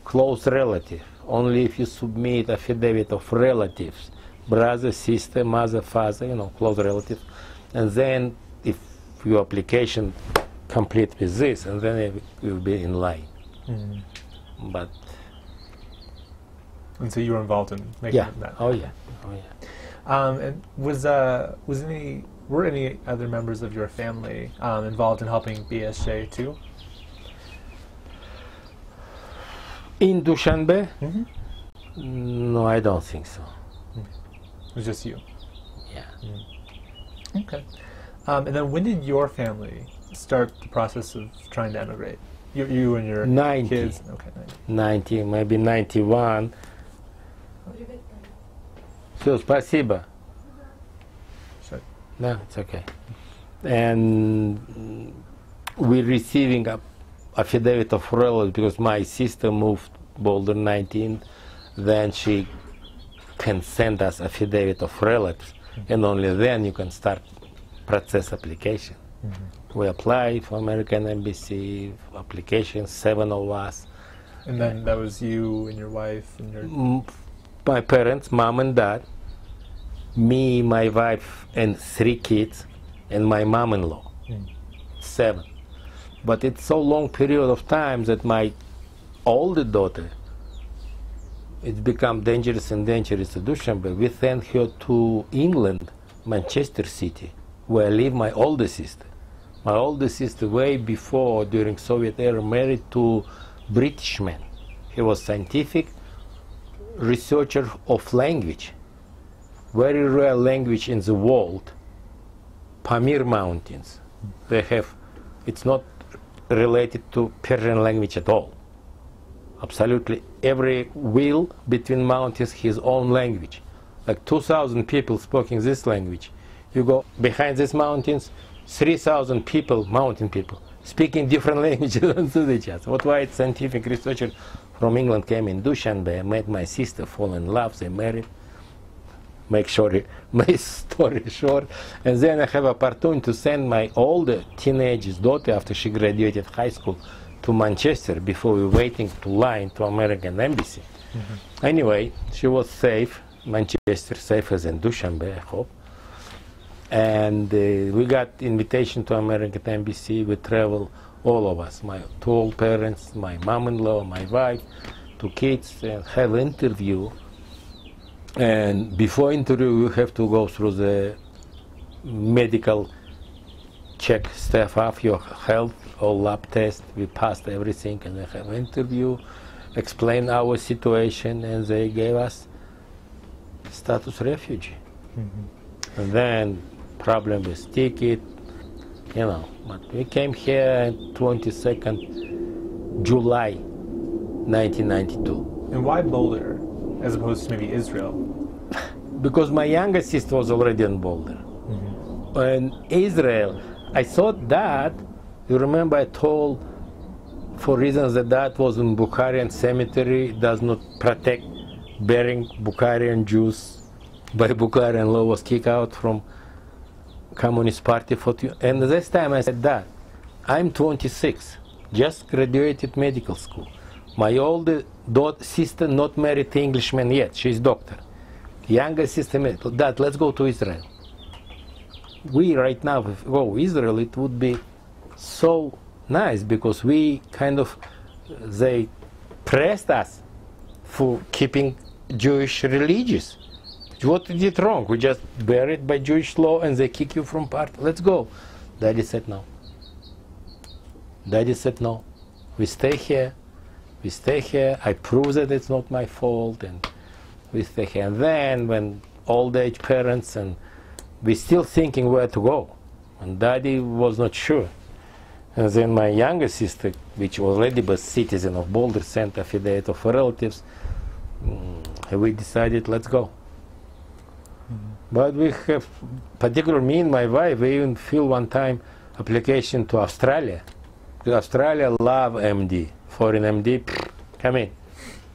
close relative. Only if you submit affidavit of relatives, brother, sister, mother, father, close relatives. And then if your application complete with this, and then it will be in line. Mm-hmm. But and so you were involved in making that. Oh yeah. And were any other members of your family involved in helping BSJ too? In Dushanbe? Mm-hmm. No, I don't think so. Mm-hmm. It was just you. Yeah. Mm-hmm. Okay. And then when did your family start the process of trying to emigrate? You and your 90. kids? Okay, 90, maybe 91. Все, спасибо. Sorry. No, it's okay. And we're receiving a affidavit of relative because my sister moved Boulder 19. Then she can send us affidavit of relatives, and only then you can start process application. Mm-hmm. We apply for American Embassy, application, 7 of us. And then that was you and your wife and your... My parents, mom and dad, me, my wife, and 3 kids, and my mom-in-law, 7. But it's so long period of time that my older daughter, it's become dangerous and dangerous to Dushanbe. We sent her to England, Manchester City, where I live my older sister. My older sister, way before, during Soviet era, married to British man. He was scientific researcher of language. Very rare language in the world, Pamir Mountains. They have, it's not related to Persian language at all. Absolutely every wheel between mountains, his own language. Like 2,000 people speaking this language. You go behind these mountains, 3,000 people, mountain people, speaking different languages than each other. What why scientific researcher from England came in Dushanbe, met my sister, fall in love, they married. Make story short. And then I have opportunity to send my older teenage daughter after she graduated high school to Manchester before we were waiting to line to American Embassy. Mm-hmm. Anyway, she was safe, Manchester, safer than Dushanbe, I hope. And we got invitation to American Embassy. We travel, all of us, my 2 old parents, my mom-in-law, my wife, 2 kids, and have interview. And before interview, you have to go through the medical check stuff off, your health or lab test. We passed everything, and we have an interview, explain our situation, and they gave us status refugee. And then problem with ticket, you know. But we came here on 22nd July 1992. And why Boulder, as opposed to maybe Israel? Because my younger sister was already in Boulder. In Israel, I thought that, you remember I told, for reasons that was in Bukharian cemetery, does not protect burying Bukharian Jews by Bukharian law, was kicked out from Communist Party for and this time I said that I'm 26, just graduated medical school. My older sister not married to Englishman yet, she's doctor. Younger sister medical. Dad, let's go to Israel. We right now, if we go to Israel, it would be so nice because we kind of, they pressed us for keeping Jewish religious. What we did wrong? We just buried by Jewish law and they kick you from party. Let's go. Daddy said no. Daddy said no. We stay here. We stay here. I prove that it's not my fault, and we stay here. And then when old age parents, and we still thinking where to go, and Daddy was not sure. And then my younger sister, which was already a citizen of Boulder, sent affidavit of relatives. We decided, let's go. But we have, particularly me and my wife, we even fill one time application to Australia. Because Australia love MD, foreign MD, come in.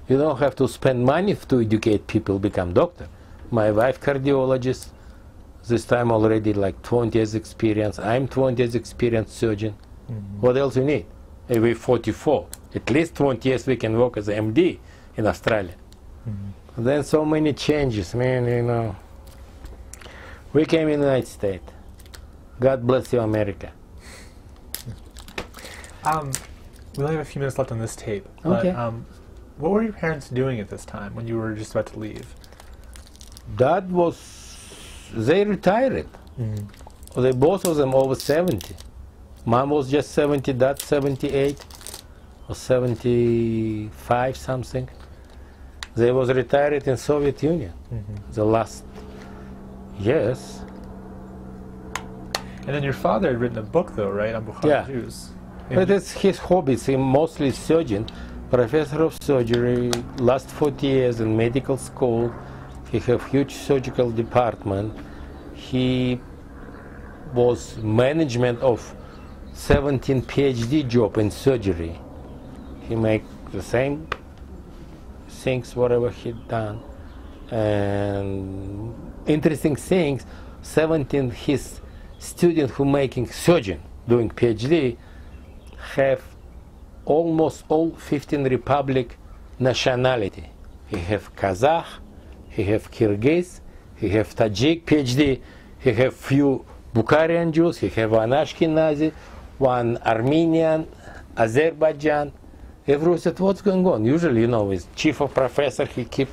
You don't have to spend money to educate people become doctor. My wife cardiologist, this time already like 20 years experience. I'm 20 years experienced surgeon. What else you need? We're 44. At least 20 years we can work as an MD in Australia. Then so many changes, man, you know. We came in the United States. God bless you, America. We only have a few minutes left on this tape. Okay. But, what were your parents doing at this time when you were just about to leave? Dad was, they retired. They both of them over 70. Mom was just 70, Dad 78 or 75 something. They was retired in Soviet Union. The last years. And then your father had written a book, though, right, on Bukharian Jews. But it's his hobbies. He's mostly surgeon, professor of surgery, last 40 years in medical school. He have huge surgical department. He was management of 17 PhD job in surgery. He make the same things whatever he'd done. And interesting things, 17 his students who making surgeon doing PhD have almost all 15 republic nationality. He have Kazakh, he have Kyrgyz, he have Tajik PhD, he have few Bukharian Jews, he have one Ashkenazi, one Armenian, Azerbaijan. Everyone said, what's going on? Usually, you know, with chief of professor, he keep,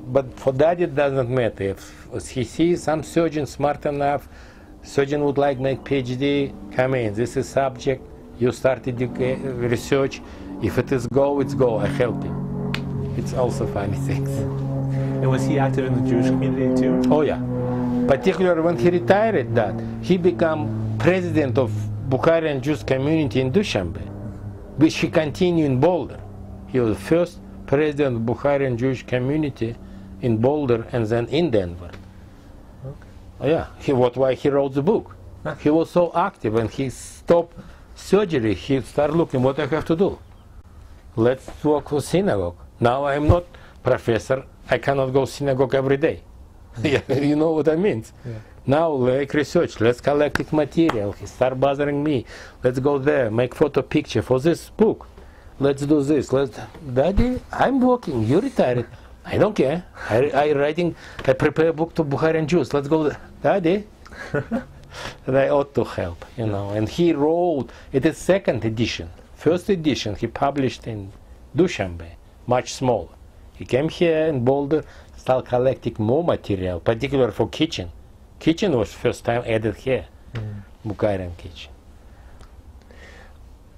but for that it doesn't matter. If he sees some surgeon smart enough, surgeon would like make PhD, come in, this is subject, you start research, if it is go, it's go, I help you. It's also funny things. And was he active in the Jewish community too? Oh yeah, particularly when he retired that, he became president of Bukharian Jewish community in Dushanbe, which he continued in Boulder. He was the first president of Bukharian Jewish community in Boulder and then in Denver. Okay. Yeah, why he wrote the book. He was so active, and he stopped surgery. He started looking what I have to do. Let's work for synagogue. Now I'm not professor. I cannot go synagogue every day. You know what I mean? Yeah. Now like research. Let's collect material. He start bothering me. Let's go there. Make photo picture for this book. Let's do this. Daddy, I'm working. You retired. I don't care. I prepare a book to Bukharian Jews. Let's go there. Daddy. And I ought to help, you know. And he wrote, it is second edition. First edition he published in Dushanbe, much smaller. He came here in Boulder, started collecting more material, particularly for kitchen. Kitchen was first time added here. Bukharian kitchen.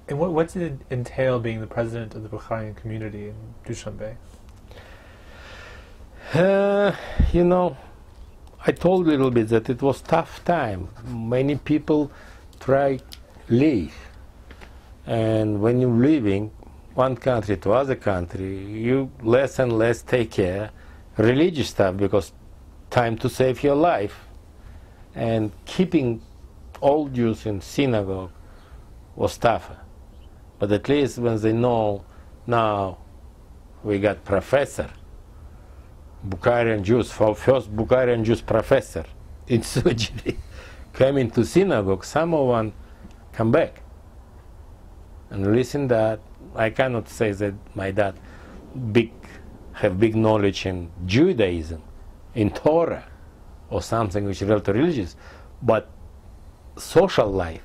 And what did it entail being the president of the Bukharian community in Dushanbe? You know, I told a little bit that it was tough time. Many people try leave, and when you're leaving one country to other country, you less and less take care religious stuff because time to save your life. And keeping all Jews in synagogue was tougher. But at least when they know now we got professor, Bukharian Jews, first Bukharian Jews professor in surgery, coming to synagogue, someone come back. And listen that, I cannot say that my dad have big knowledge in Judaism, in Torah, or something which is related to religious, but social life,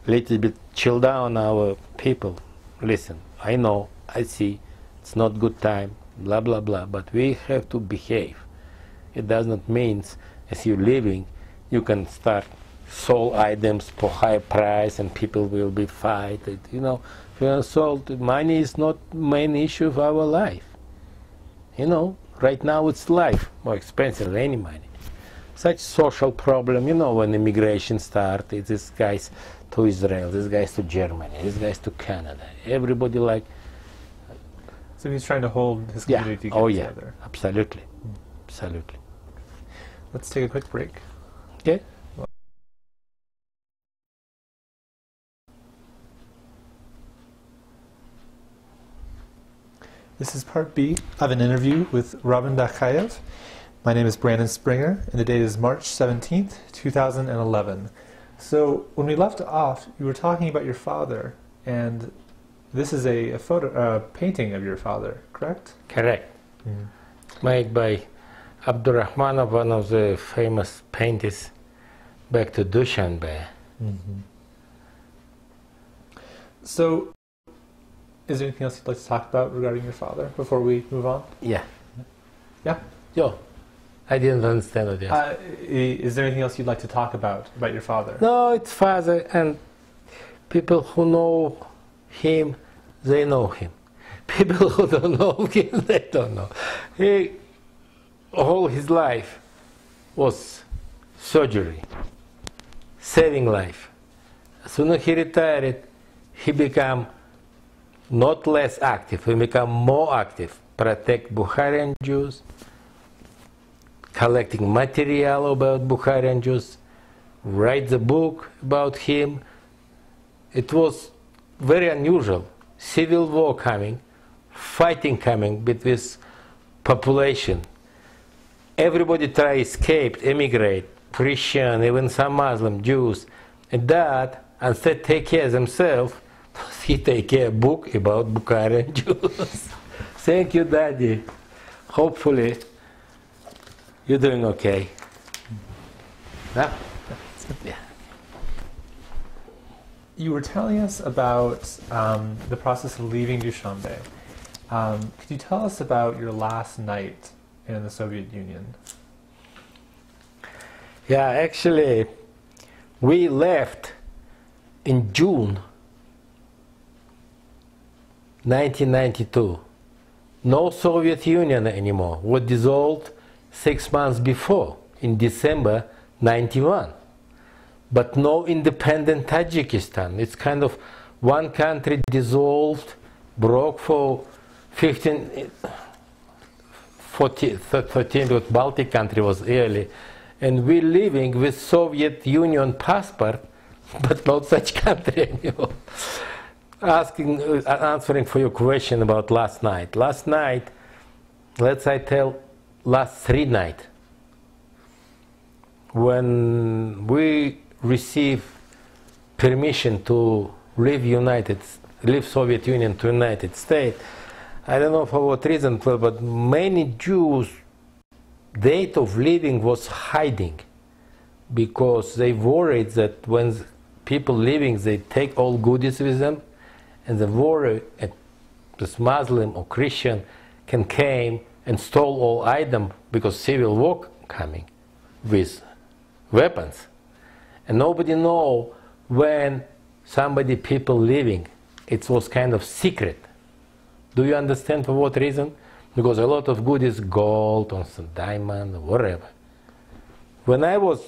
little bit chill down our people. Listen, I know, I see, it's not good time, blah blah blah, but we have to behave. It does not mean as you're living you can start sold items for high price and people will be fighting. You know, if you are sold, money is not main issue of our life. You know, right now it's life more expensive than any money. Such social problem, you know, when immigration started, these guys to Israel, these guys to Germany, these guys to Canada, everybody like. So he's trying to hold his community together. Absolutely, absolutely. Let's take a quick break. Okay. This is part B of an interview with Roben Datkhaev. My name is Brandon Springer, and the date is March 17th, 2011. So when we left off, you were talking about your father, and this is a painting of your father, correct? Correct. Mm. Made by Abdurrahmanov, one of the famous painters back to Dushanbe. Mm-hmm. So, is there anything else you'd like to talk about regarding your father before we move on? Yeah. Yeah? Yo, I didn't understand what you asked. Is there anything else you'd like to talk about your father? No, it's father, and people who know him, they know him. People who don't know him, they don't know. He, all his life was surgery, saving life. As soon as he retired, he became not less active, he became more active, protect Bukharian Jews, collecting material about Bukharian Jews, write the book about him. It was very unusual. Civil war coming, fighting coming between population. Everybody try escape, emigrate, Christian, even some Muslim, Jews. And that, instead take care of themselves, he take care of book about Bukharian Jews. Thank you, Daddy. Hopefully, you're doing okay. Yeah. Yeah. You were telling us about the process of leaving Dushanbe. Could you tell us about your last night in the Soviet Union? Yeah, actually, we left in June 1992. No Soviet Union anymore. Was dissolved 6 months before, in December 91. But no independent Tajikistan. It's kind of one country dissolved, broke for 13, but Baltic country was early. And we're living with Soviet Union passport, but not such country anymore. Answering for your question about last night. Last night, let's say tell last 3 nights, when we received permission to leave Soviet Union to United States, I don't know for what reason, but many Jews, date of leaving was hiding, because they worried that when people leaving, they take all goodies with them, and they worry that this Muslim or Christian can came and stole all items because civil war coming with weapons. And nobody know when people leaving. It was kind of secret. Do you understand for what reason? Because a lot of good is gold or some diamond or whatever. When I was,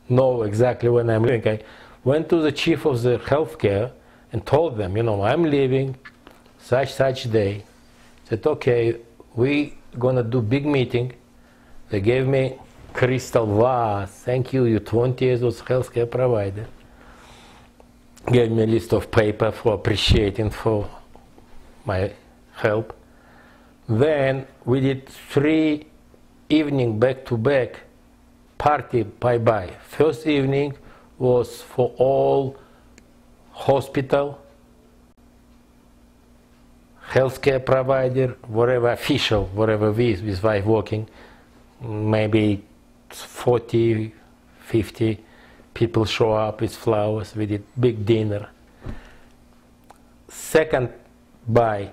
know exactly when I'm leaving, I went to the chief of the healthcare and told them, I'm leaving such day. Said, okay, we gonna do big meeting. They gave me crystal vase. Thank you, you 20 years was healthcare provider. Gave me a list of paper for appreciating for my help. Then we did 3 evening back-to-back party bye-bye. First evening was for all hospital, healthcare provider, whatever official, whatever with wife working, maybe 40, 50 people show up with flowers. We did big dinner. Second bye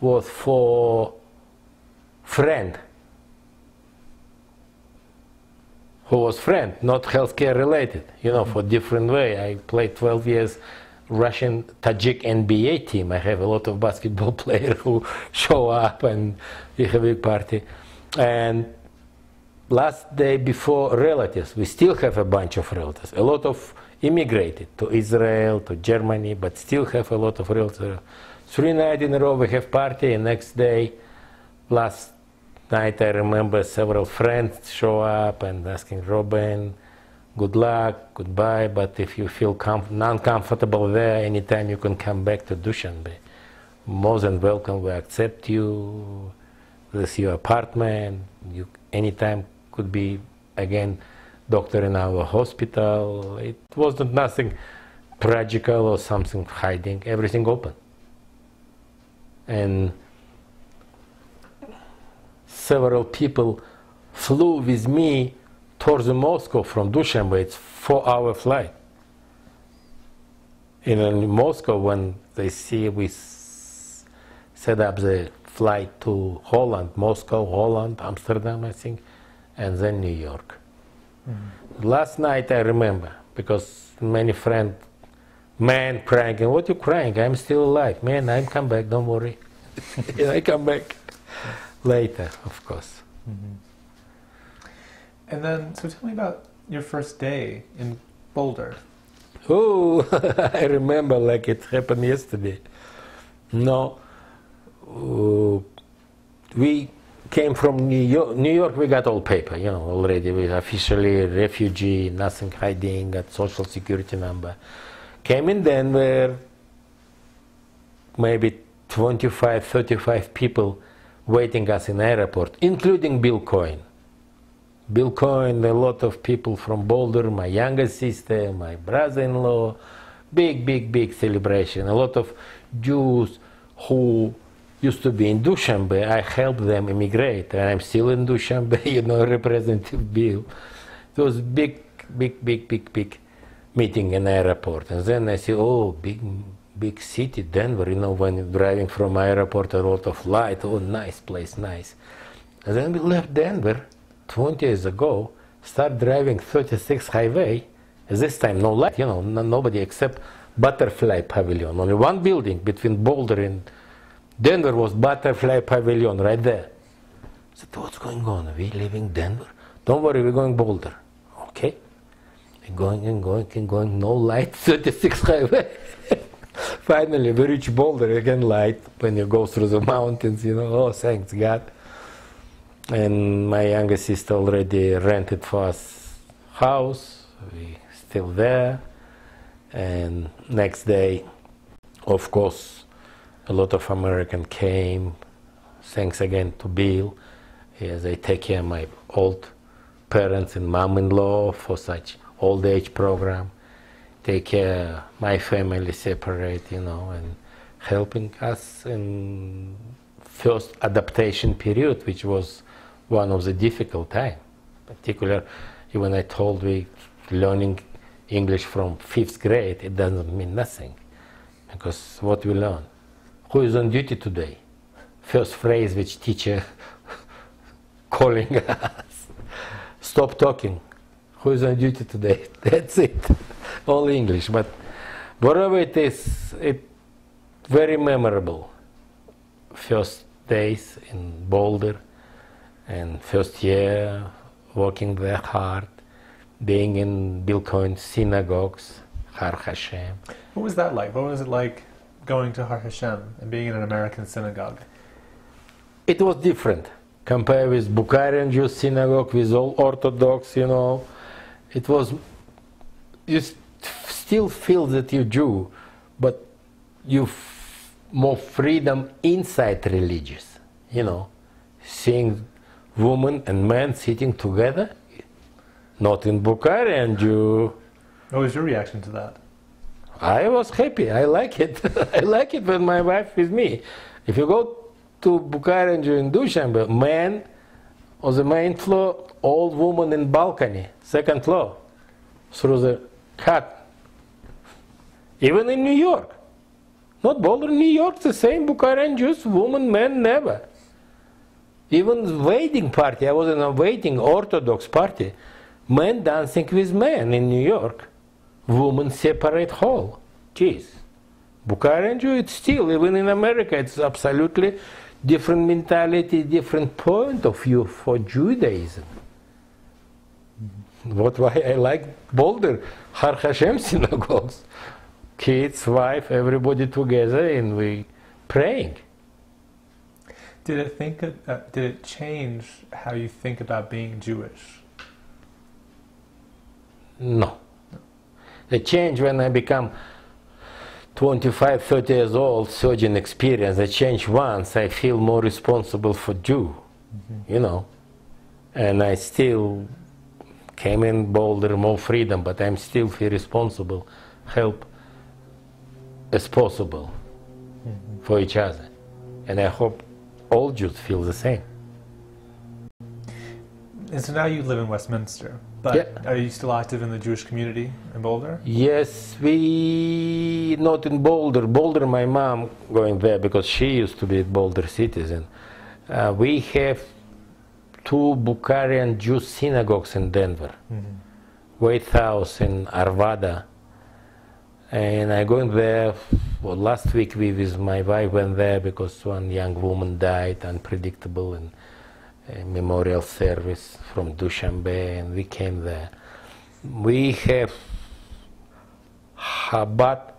was for friend, who was friend, not healthcare related, for different way. I played 12 years Russian Tajik NBA team. I have a lot of basketball players who show up and we have a big party. And last day before relatives, we still have a bunch of relatives. A lot of immigrated to Israel, to Germany, but still have a lot of relatives. 3 nights in a row we have party, and next day, last night I remember several friends show up and asking Roben, good luck, goodbye, but if you feel uncomfortable there, anytime you can come back to Dushanbe. More than welcome, we accept you, this is your apartment, you anytime could be again doctor in our hospital. It wasn't nothing tragical or something hiding, everything open. And several people flew with me towards Moscow from Dushanbe. It's 4-hour flight. In Moscow, when they see we set up the flight to Holland, Moscow, Holland, Amsterdam, I think, and then New York. Mm-hmm. Last night I remember, because many friends, man crying, and what you crying? I'm still alive. Man, I'm come back, don't worry. I come back later, of course. Mm-hmm. And then, so tell me about your first day in Boulder. Oh, I remember like it happened yesterday. No, we came from New York. New York, we got all paper, already. We officially refugee, nothing hiding, got social security number. Came in Denver, maybe 25, 35 people waiting us in airport, including Bill Cohen. Bill Cohen, a lot of people from Boulder, my younger sister, my brother-in-law, big celebration. A lot of Jews who used to be in Dushanbe, I helped them immigrate, and I'm still in Dushanbe, Representative Bill. It was big meeting in airport. And then I see, oh, big city, Denver, when you're driving from airport, a lot of light, oh, nice place, nice. And then we left Denver 20 years ago, start driving 36 highway, this time no light, nobody except Butterfly Pavilion. Only one building between Boulder and Denver was Butterfly Pavilion right there. I said, what's going on? Are we leaving Denver? Don't worry, we're going Boulder. Okay. We're going, no light, 36 highway. Finally, we reach Boulder, again light, when you go through the mountains, oh, thanks God. And my younger sister already rented for us house, we still there. And next day, of course, a lot of Americans came. Thanks again to Bill. They take care of my old parents and mom-in-law for such old age program. Take care of my family separate, and helping us in first adaptation period, which was one of the difficult time. Particularly when I told we learning English from 5th grade, it doesn't mean nothing. Because what we learn? Who is on duty today? First phrase which teacher calling us. Stop talking. who is on duty today. That's it. All English, but wherever it is, it very memorable. First days in Boulder, and first year working there hard, being in Bill Cohen synagogues, Har Hashem. What was that like? What was it like going to Har Hashem and being in an American synagogue? It was different compared with Bukharian Jewish synagogue, with all Orthodox, you know. It was, you still feel that you're Jew, but you more freedom inside religious, you know. Seeing women and men sitting together, not in Bukharian Jew. What was your reaction to that? I was happy. I like it. I like it when my wife is with me. If you go to Bukharian Jew in Dushanbe, man on the main floor, old woman in balcony, second floor, through the cut. Even in New York. Not Boulder, New York, the same Bukharian Jews, woman, men, never. Even wedding party, I was in a wedding Orthodox party, men dancing with men in New York, women separate hall. Jeez. Bukharian Jew, it's still, even in America, it's absolutely different mentality, different point of view for Judaism. What why I like Boulder, Har Hashem synagogues. Kids, wife, everybody together, and we praying. Did it change how you think about being Jewish? No. The change when I become 25, 30 years old, surgeon experience, I change once, I feel more responsible for Jew, you know. And I still came in Boulder, more freedom, but I'm still feel responsible, help as possible for each other. And I hope all Jews feel the same. And so now you live in Westminster, but yeah. Are you still active in the Jewish community in Boulder? Yes, we not in Boulder. Boulder, my mom going there because she used to be a Boulder citizen. We have 2 Bukharian Jewish synagogues in Denver. White House in Arvada. And I going there, well, last week we with my wife went there because one young woman died, unpredictable, and a memorial service from Dushanbe, and we came there. We have Chabad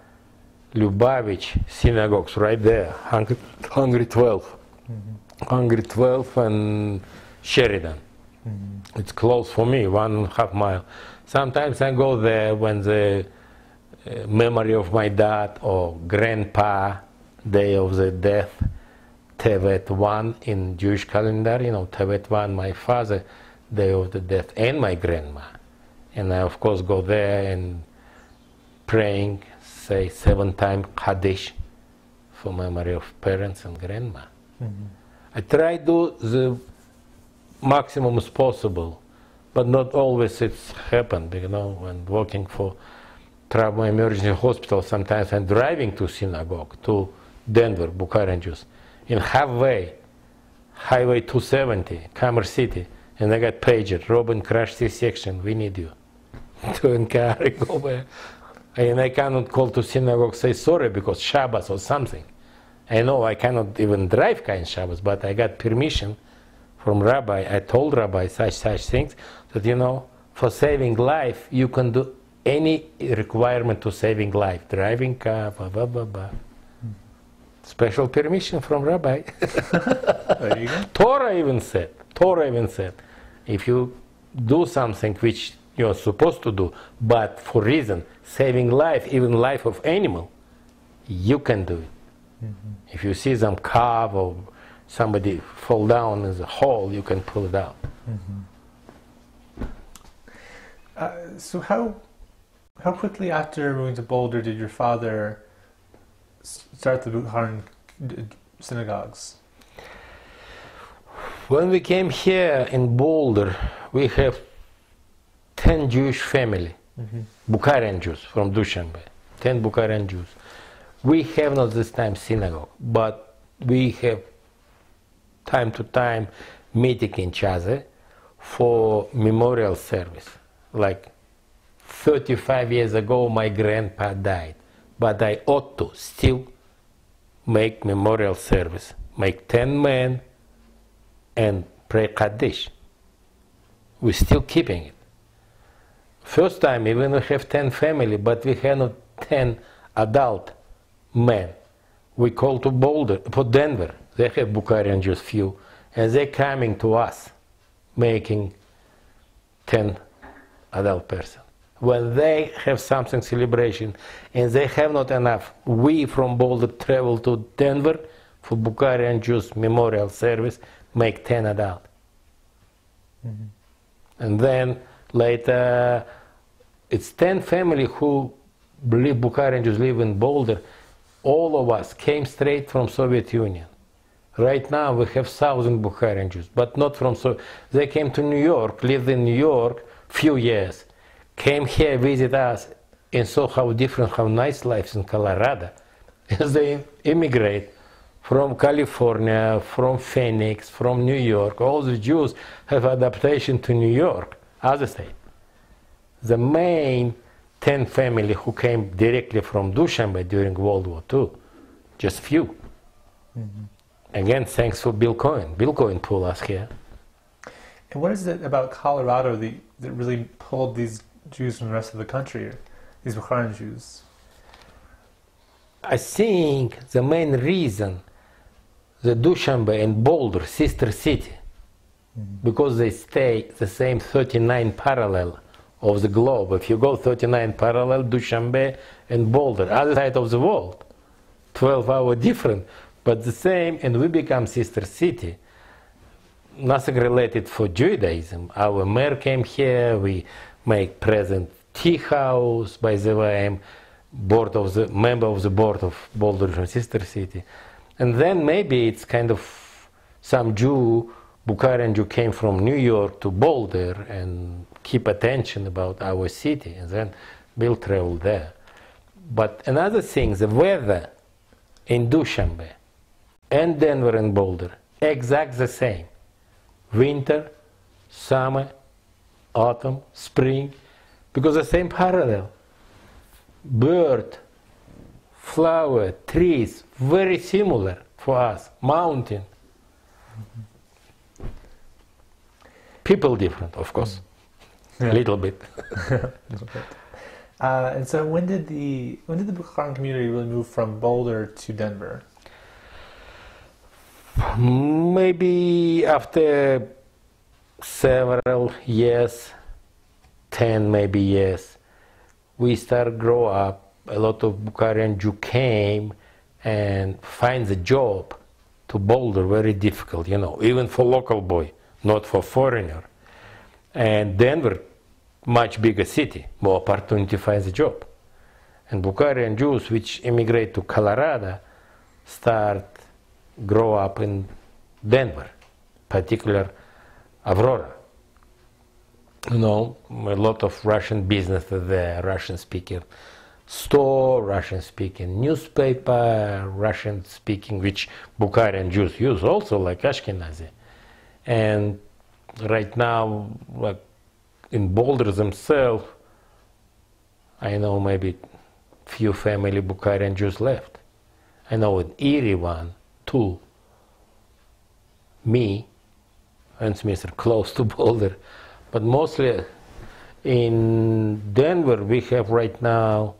Lubavitch synagogues right there, 112. 112 and Sheridan. It's close for me, 1.5 miles. Sometimes I go there when the memory of my dad or grandpa, day of the death, Tevet 1 in Jewish calendar, you know, Tevet 1, my father, day of the death, and my grandma. And I, of course, go there and praying, say 7 times Kaddish for memory of parents and grandma. I try to do the maximum as possible, but not always it's happened, you know, when working for trauma emergency hospital, sometimes I'm driving to synagogue, to Denver, Bukharian Jews. In halfway, Highway 270, Commerce City, and I got pager, Roben crash C-section, we need you. To encourage go there. And I cannot call to synagogue, say sorry, because Shabbat or something. I know I cannot even drive kind Shabbat, but I got permission from rabbi. I told rabbi such things, that, you know, for saving life, you can do any requirement to saving life, driving car, blah, blah, blah, blah. Special permission from rabbi. There you go. Torah even said, if you do something which you're supposed to do, but for reason, saving life, even life of animal, you can do it. If you see some calf or somebody fall down in the hole, you can pull it out. So how quickly after moving to Boulder did your father start the Bukharian synagogues? When we came here in Boulder, we have 10 Jewish family, Bukharian Jews from Dushanbe, 10 Bukharian Jews. We have not this time synagogue, but we have time to time meeting each other for memorial service. like 35 years ago my grandpa died, but I ought to still make memorial service, make 10 men and pray Kaddish. We're still keeping it. First time even we have 10 family, but we have not 10 adult men. We call to Boulder, for Denver. They have Bukharian Jews few, and they're coming to us, making 10 adult person. When they have something celebration and they have not enough, we from Boulder travel to Denver for Bukharian Jews memorial service, make 10 adult. Mm-hmm. And then later, it's 10 family who believe Bukharian Jews live in Boulder. All of us came straight from Soviet Union. Right now we have 1,000 Bukharian Jews, but not from Soviet. They came to New York, lived in New York few years, came here, visit us, and saw how different, how nice life in Colorado. As they immigrate from California, from Phoenix, from New York, all the Jews have adaptation to New York, other state. The main 10 family who came directly from Dushanbe during World War II, just few. Mm-hmm. Again, thanks for Bill Cohen. Bill Cohen pulled us here. And what is it about Colorado that really pulled these Jews from the rest of the country, these Bukharian Jews? I think the main reason, the Dushanbe and Boulder, sister city, because they stay the same 39 parallel of the globe. If you go 39 parallel, Dushanbe and Boulder, other side of the world, 12-hour different, but the same, and we become sister city. Nothing related for Judaism. Our mayor came here, we make present tea house, by the way, I'm member of the board of Boulder Jewish sister city. And then maybe it's kind of some Jew, Bukharian Jew came from New York to Boulder and keep attention about our city, and then Bill traveled there. But another thing, the weather in Dushanbe and Denver and Boulder, exact the same. Winter, summer, autumn, spring, because the same parallel. Bird, flower, trees, very similar for us. Mountain. Mm-hmm. People different, of course. Yeah. Little bit. Little bit. And so when did the Bukharian community really move from Boulder to Denver? Maybe after several years, 10 maybe years, we start grow up. A lot of Bukharian Jew came and find the job to Boulder very difficult, you know, even for local boy, not for foreigner. And Denver, much bigger city, more opportunity to find the job. And Bukharian Jews which immigrate to Colorado start grow up in Denver, particular Aurora. You know, a lot of Russian business there, Russian speaking store, Russian speaking newspaper, Russian speaking, which Bukharian Jews use also, like Ashkenazi. And right now, like in Boulder themselves, I know maybe few family Bukharian Jews left. I know in Erie one, two, me, and Smith are close to Boulder, but mostly in Denver we have right now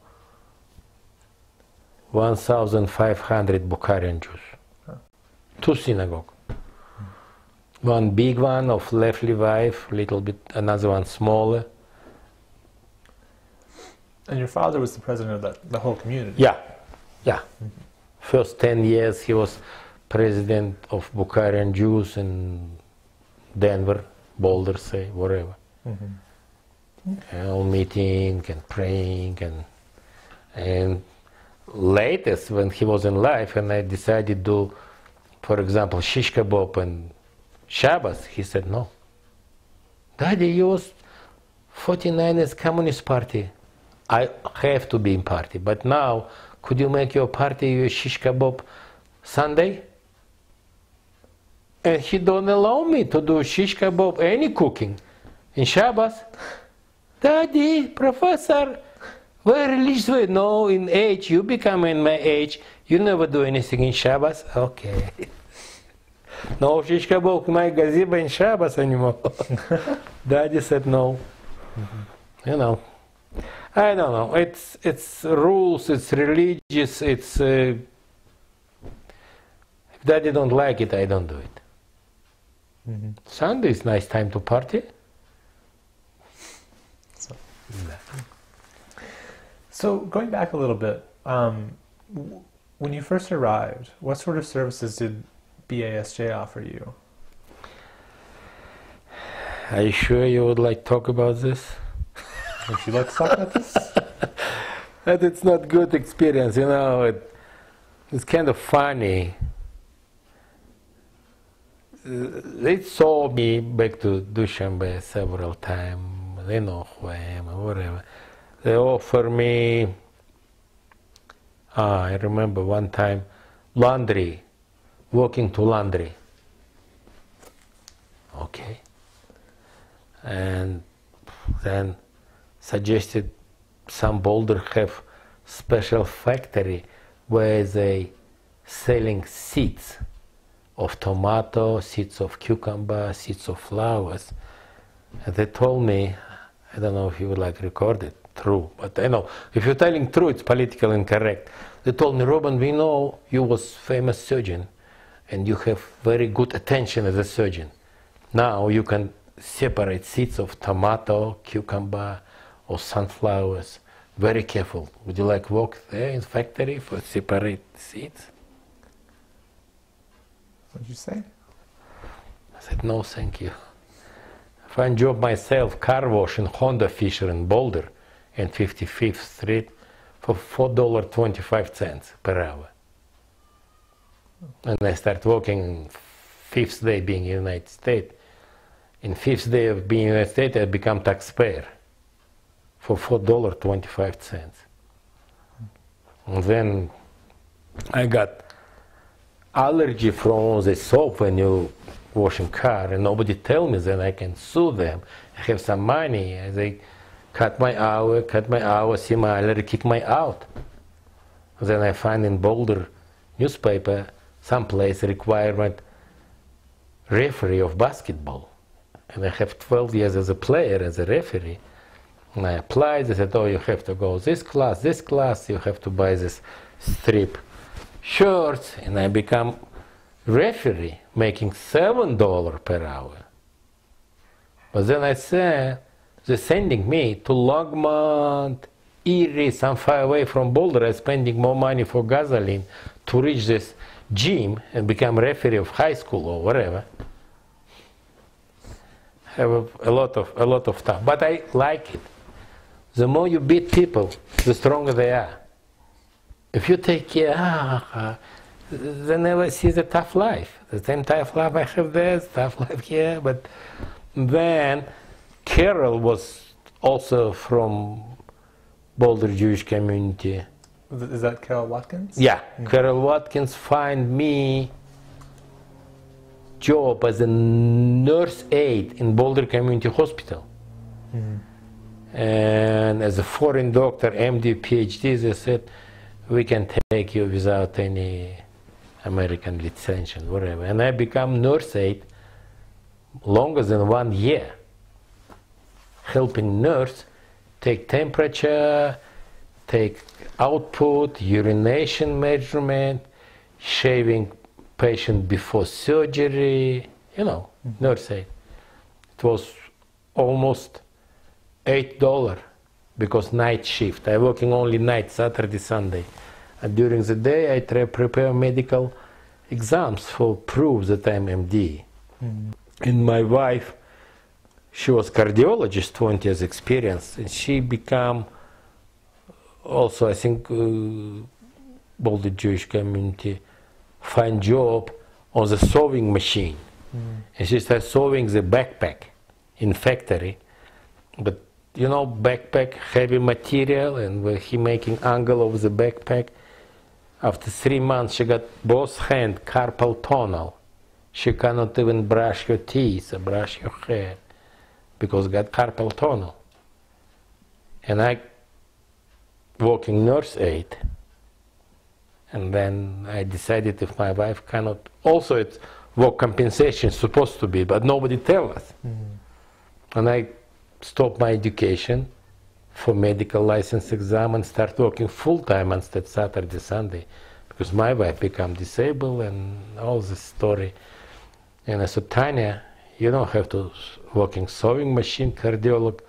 1,500 Bukharian Jews. Huh. 2 synagogues. One big one of Lev Leviv, little bit, another one smaller. And your father was the president of the whole community? Yeah, yeah. Mm-hmm. First 10 years he was president of Bukharian Jews in Denver, Boulder, say, wherever. Mm-hmm. All meeting and praying and latest when he was in life and I decided to, for example, shish kebab and Shabbat, he said no. Daddy, you was 49ers Communist Party. I have to be in party, but now could you make your party your shish kebab Sunday? And he don't allow me to do shish kebab, any cooking in Shabbat. Daddy, professor, where religious way? No, in age, you become in my age, you never do anything in Shabbos? Okay. No, Shishka Bok, my gazebo in Shabbos anymore. Daddy said no. You know, I don't know. It's rules, it's religious, it's... if Daddy don't like it, I don't do it. Sunday is nice time to party. So going back a little bit, when you first arrived, what sort of services did BASJ offer you? Are you sure you would like to talk about this? Would you like to talk about this? But it's not good experience, you know. It's kind of funny. They saw me back to Dushanbe several times. They know who I am or whatever. They offer me, I remember one time, laundry, walking to laundry. Okay. And then suggested some Boulder have special factory where they selling seeds of tomato, seeds of cucumber, seeds of flowers. And they told me, I don't know if you would like to record it, true, but I know, if you're telling true, it's politically incorrect. They told me, Roben, we know you was famous surgeon and you have very good attention as a surgeon. Now you can separate seeds of tomato, cucumber, or sunflowers. Very careful. Would you like walk there in factory for separate seeds? What did you say? I said, no, thank you. Find job myself, car wash in Honda Fisher in Boulder and 55th Street for $4.25 per hour. And I start working fifth day being in the United States. In fifth day of being in the United States, I become taxpayer for $4.25. And then I got allergy from the soap when you washing car, and nobody tell me, then I can sue them. I have some money. They cut my hour, see my allergy, kick me out. Then I find in Boulder newspaper someplace requirement referee of basketball. And I have 12 years as a player, as a referee. And I applied, they said, oh, you have to go this class, you have to buy this strip shirts, and I become referee, making $7 per hour. But then I said, they're sending me to Longmont, Erie, some far away from Boulder. I'm spending more money for gasoline to reach this gym and become referee of high school or whatever. Have a lot of stuff, but I like it. The more you beat people, the stronger they are. If you take care, they never see the tough life. The same tough life I have there, tough life here. But then Carol was also from Boulder Jewish community. Is that Carol Watkins? Yeah, Carol Watkins find me job as a nurse aide in Boulder Community Hospital. And as a foreign doctor, MD, PhD, they said, we can take you without any American license, whatever. And I become nurse aide longer than 1 year, helping nurse take temperature, take output, urination measurement, shaving patient before surgery, you know, nurse aide. It was almost $8 because night shift. I working only night, Saturday, Sunday. And during the day, I prepare medical exams for proof that I'm MD. And my wife, she was cardiologist, 20 years experience, and she become also, I think, Boulder Jewish community, find job on the sewing machine. And she started sewing the backpack in factory. But you know, backpack, heavy material, and when he making angle of the backpack, after 3 months she got both hand carpal tunnel. She cannot even brush her teeth or brush her hair because got carpal tunnel. and I working nurse aide. And then I decided if my wife cannot, also it's work compensation supposed to be, but nobody tell us. And I stopped my education for medical license exam and start working full-time instead Saturday, Sunday, because my wife became disabled and all this story. And I said, Tanya, you don't have to working sewing machine cardiologist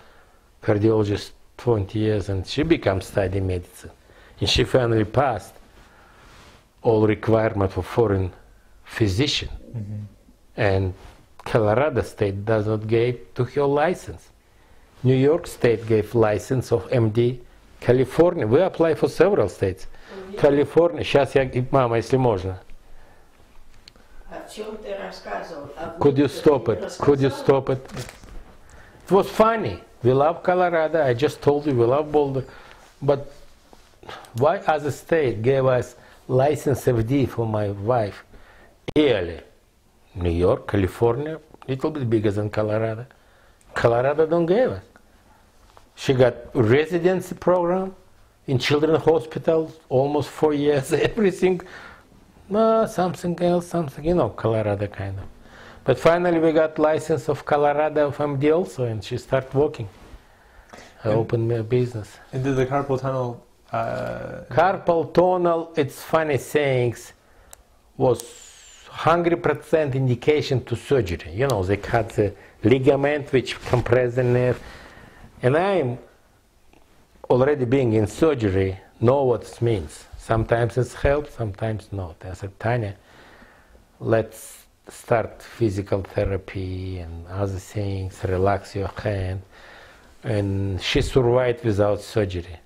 20 years, and she became study medicine. And she finally passed all requirement for foreign physician. And Colorado State does not give to her license. New York State gave license of MD. California, we apply for several states. California, сейчас я, мама, если можно. Could you stop it? Could you stop it? It was funny. We love Colorado. I just told you we love Boulder. But why other state gave us license FD for my wife early? New York, California, little bit bigger than Colorado. Colorado don't give us. She got residency program in children's hospital, almost 4 years, everything. Something else, something, you know, Colorado kind of. But finally we got license of Colorado of MD also, and she started working. I opened my business. And did the carpal tunnel... Carpal tunnel, it's funny sayings, was 100% indication to surgery. You know, they cut the ligament which compress the nerve. And I'm already being in surgery, know what it means. Sometimes it's help, sometimes not. I said, Tanya, let's start physical therapy and other things, relax your hand. And she survived without surgery.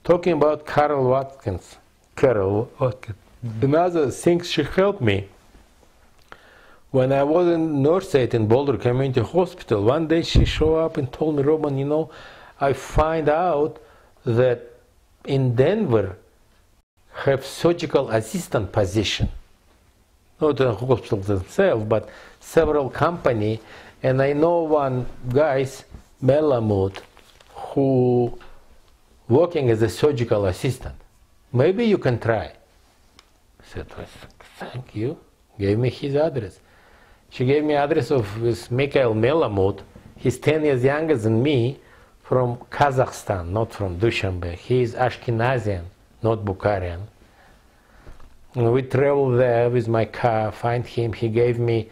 Talking about Carol Watkins, another thing she helped me. When I was in nurse aide in Boulder Community Hospital, one day she showed up and told me, Roman, you know, I find out that in Denver have surgical assistant position. Not the hospital themselves, but several company. And I know one guys, Melamut, who working as a surgical assistant. Maybe you can try. I said, thank you. Gave me his address. She gave me address of this Mikhail Melamut. He's 10 years younger than me, from Kazakhstan, not from Dushanbe. He is Ashkenazian, not Bukharian. And we traveled there with my car, find him. He gave me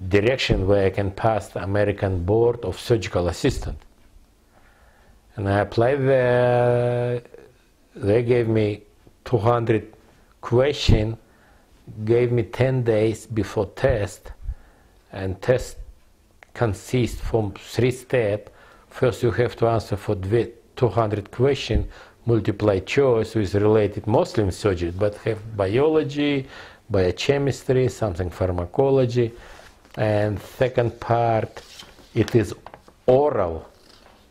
direction where I can pass the American Board of Surgical Assistant. And I applied there. They gave me 200 questions, gave me 10 days before test. And test consists from 3 steps. First you have to answer for 200 questions, multiple choice with related Muslim surgery, but have biology, biochemistry, something pharmacology. And second part, it is oral.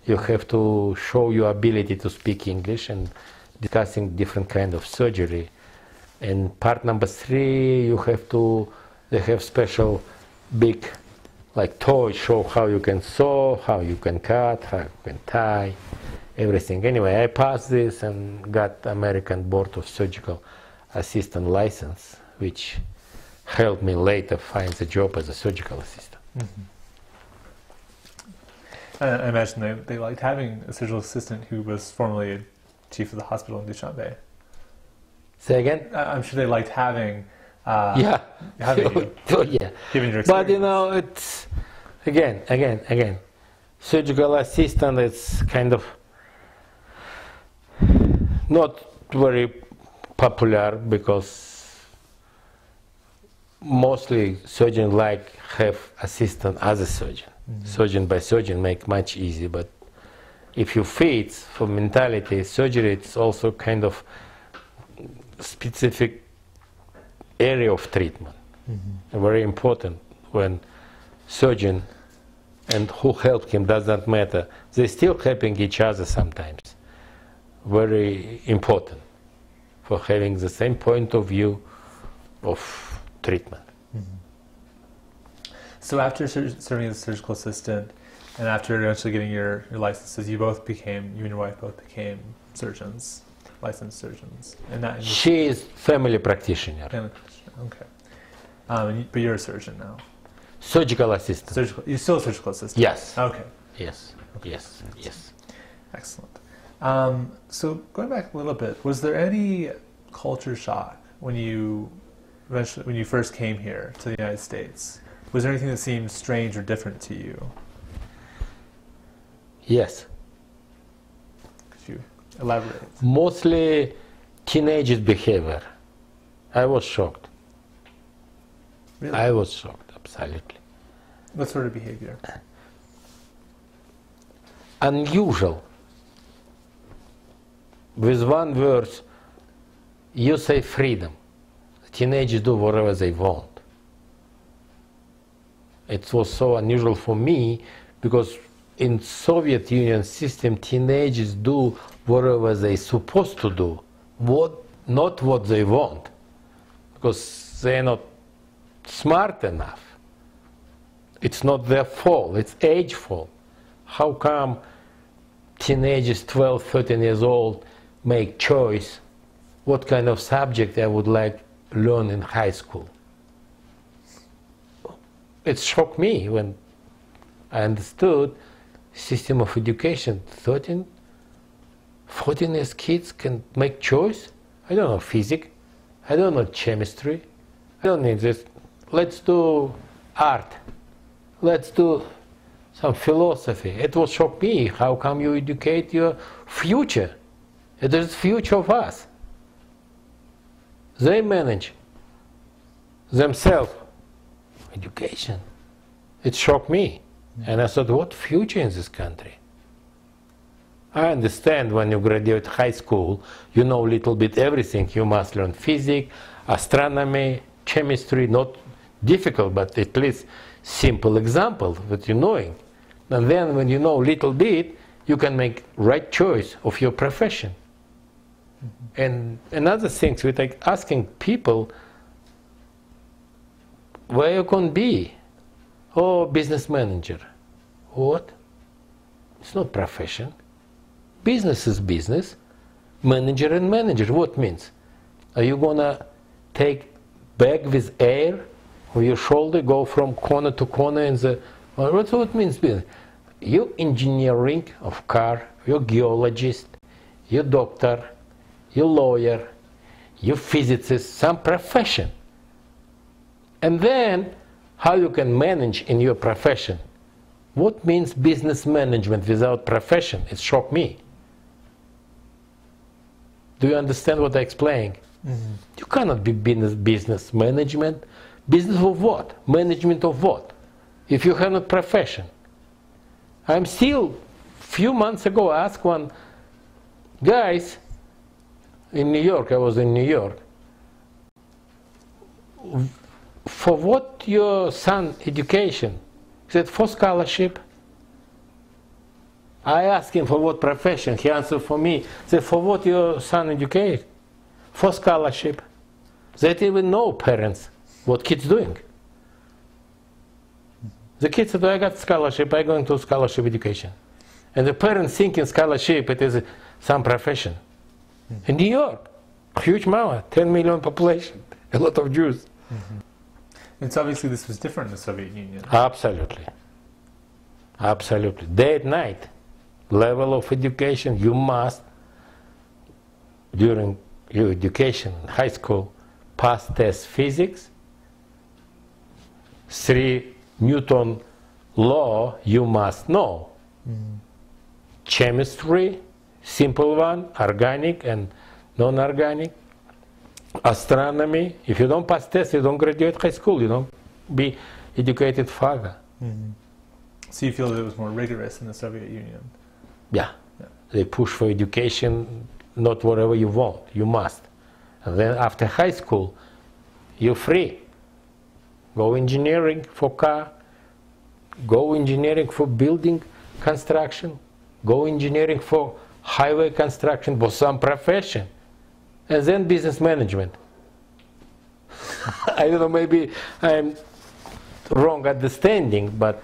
You have to show your ability to speak English and discussing different kind of surgery. And part number 3, you have to, they have special big like toy, show how you can sew, how you can cut, how you can tie, everything. Anyway, I passed this and got American Board of Surgical Assistant license, which helped me later find a job as a surgical assistant. I imagine they liked having a surgical assistant who was formerly a chief of the hospital in Dushanbe. Say again? I'm sure they liked having having you, yeah. given your experience. But you know, it's again, surgical assistant is kind of not very popular because mostly surgeons like have assistant as a surgeon. Surgeon by surgeon make much easier, but if you fit for mentality, surgery it's also kind of specific area of treatment. Very important when surgeon and who helped him does not matter. They're still helping each other sometimes. Very important for having the same point of view of treatment. So after serving as a surgical assistant, And after eventually getting your licenses, you and your wife both became surgeons, licensed surgeons. And that she is family practitioner. Family practitioner, okay. But you're a surgeon now. Surgical assistant. You're still a surgical assistant? Yes. Okay. Yes. Okay. Yes. Yes. Excellent. So going back a little bit, was there any culture shock when you first came here to the United States? Was there anything that seemed strange or different to you? Yes. Could you elaborate? Mostly teenagers' behavior. I was shocked. Really? I was shocked, absolutely. What sort of behavior? Unusual. With one word, you say freedom. Teenagers do whatever they want. It was so unusual for me because in Soviet Union system, teenagers do whatever they're supposed to do, not what they want, because they're not smart enough. It's not their fault, it's age fault. How come teenagers 12, 13 years old make choice what kind of subject I would like to learn in high school? It shocked me when I understood system of education. 13, 14 years kids can make choice. I don't know physics, I don't know chemistry, I don't need this. Let's do art, let's do some philosophy. It will shock me. How come you educate your future? It is the future of us. They manage themselves education. It shocked me. And I thought, what future in this country? I understand when you graduate high school, you know a little bit everything. You must learn physics, astronomy, chemistry, not difficult, but at least simple example that you're knowing. And then when you know a little bit, you can make right choice of your profession. Mm-hmm. And another thing, we like asking people, where you can be? Oh, business manager. What? It's not profession. Business is business. Manager and manager, what means? Are you gonna take bag with air on your shoulder, go from corner to corner in the... What it means business? You engineering of car, you're geologist, you're doctor, you're lawyer, you're physicist, some profession. And then, how you can manage in your profession? What means business management without profession? It shocked me. Do you understand what I explain? Mm-hmm. You cannot be business management. Business of what? Management of what? If you have a profession. I'm still, few months ago, I asked one guys in New York, I was in New York, for what your son education? He said, for scholarship. I asked him for what profession. He answered for me. He said, for what your son educate? For scholarship. They didn't even know parents what kids doing. The kids said, I got scholarship, I'm going to scholarship education. And the parents thinking scholarship, it is some profession. In New York, huge mama, 10 million population, a lot of Jews. Mm-hmm. And so obviously this was different in the Soviet Union. Absolutely. Absolutely. Day and night, level of education, you must, during your education in high school, pass test physics, 3 Newton law you must know. Mm-hmm. Chemistry, simple one, organic and non-organic. Astronomy, if you don't pass test, you don't graduate high school, you don't be educated further. Mm-hmm. So you feel that it was more rigorous in the Soviet Union? Yeah. They push for education, not whatever you want, you must. And then after high school, you're free. Go engineering for car, go engineering for building construction, go engineering for highway construction, for some profession. And then business management. I don't know, maybe I'm wrong understanding, but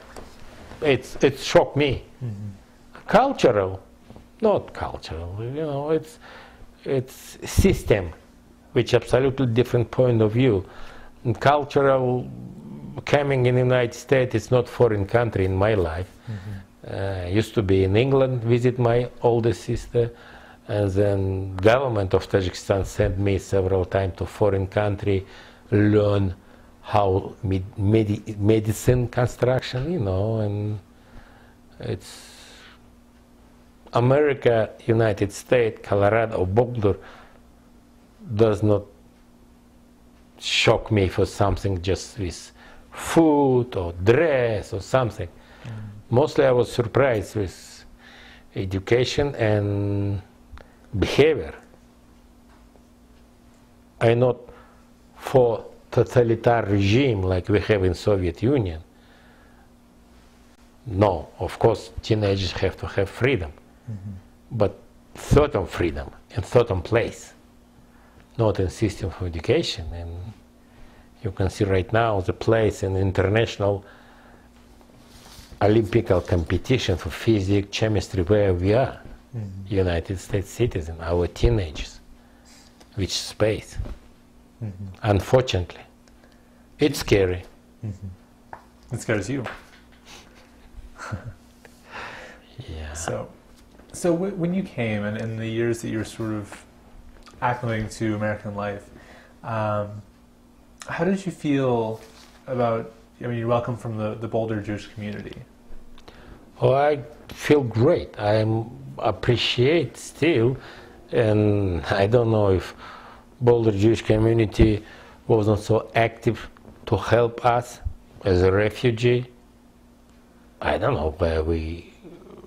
it shocked me. Cultural, not cultural, you know, it's system, which absolutely different point of view. And cultural, coming in the United States, it's not foreign country in my life. Used to be in England, visit my older sister, and then government of Tajikistan sent me several times to foreign country, learn how medicine construction, you know, and it's America, United States, Colorado, Boulder does not shock me for something just with food or dress or something. Mostly I was surprised with education and behavior. I'm not for totalitarian regime like we have in Soviet Union. No, of course teenagers have to have freedom, but certain freedom in certain place, not in system of education. And you can see right now the place in international Olympical competition for physics, chemistry, where we are, United States citizens, our teenagers, which space. Unfortunately, it's scary. It scares you. Yeah. So when you came and in the years that you were sort of acclimating to American life, how did you feel about, I mean, you're welcome from the Boulder Jewish community. Oh, I feel great. I appreciate still, and I don't know if Boulder Jewish community wasn't so active to help us as a refugee. I don't know where we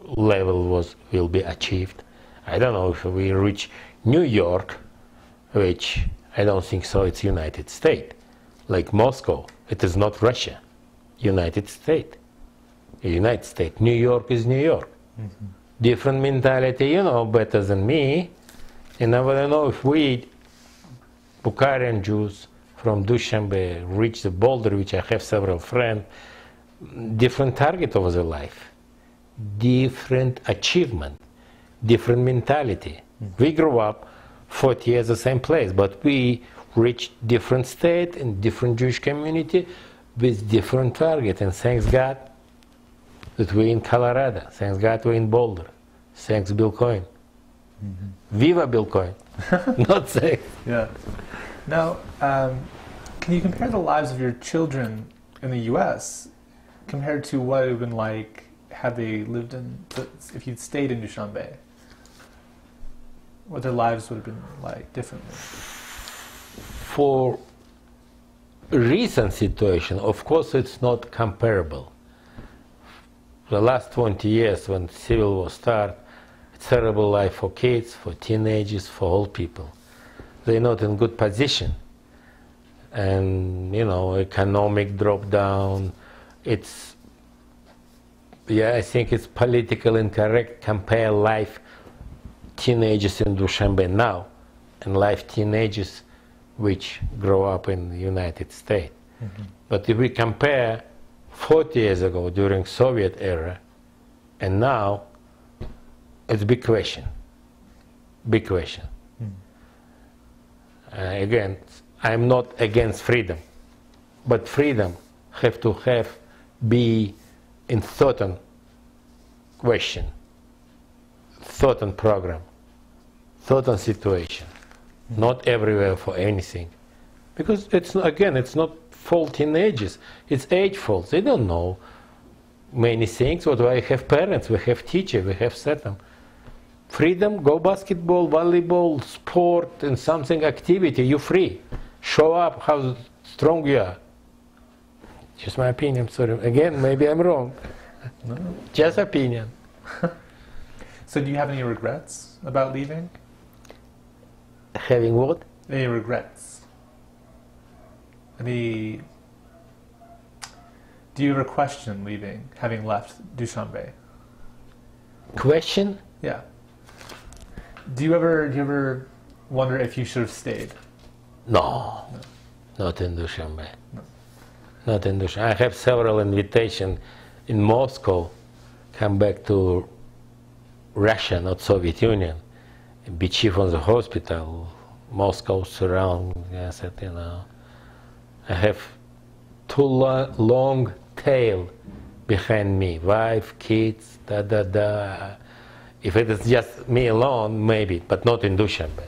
level will be achieved. I don't know if we reach New York, which I don't think so. It's United States, like Moscow. It is not Russia. United States. United States. New York is New York. Different mentality, you know better than me. And I want to know if we, Bukharian Jews from Dushanbe, reach the Boulder, which I have several friends, different target of the life, different achievement, different mentality. We grew up 40 years the same place, but we reached different state and different Jewish community with different target. And thanks God that we're in Colorado. Thanks God we're in Boulder. Thanks Bill Cohen. Viva Bill Cohen. Not say. Yeah. Now, can you compare the lives of your children in the U.S. compared to what it would have been like had they lived in, if you'd stayed in Dushanbe? What their lives would have been like differently? For recent situation, of course, it's not comparable. The last 20 years when civil war started, it's terrible life for kids, for teenagers, for old people. They're not in good position. And, you know, economic drop down, it's, yeah, I think it's politically incorrect compare life teenagers in Dushanbe now and life teenagers which grow up in the United States. But if we compare 40 years ago during Soviet era and now, it's big question. Big question. Again, I'm not against freedom, but freedom have to be in certain question, certain program, certain situation, not everywhere for anything. Because it's, again, it's not fault teenagers, it's age fault. They don't know many things. What I have parents, we have teachers, we have certain freedom. Go basketball, volleyball, sport, and something activity. You're free. Show up how strong you are. Just my opinion. Sorry. Again, maybe I'm wrong. No. Just opinion. So, do you have any regrets about leaving? Having what? Any regrets? Any? Do you ever question leaving, having left Dushanbe? Question? Yeah. Do you ever wonder if you should have stayed? No. Not in Dushanbe. No. Not in Dushanbe. I have several invitations in Moscow, come back to Russia, not Soviet Union, be chief of the hospital, Moscow surrounding. I said, you know, I have too long tail behind me, wife, kids, da. If it is just me alone, maybe, but not in Dushanbe.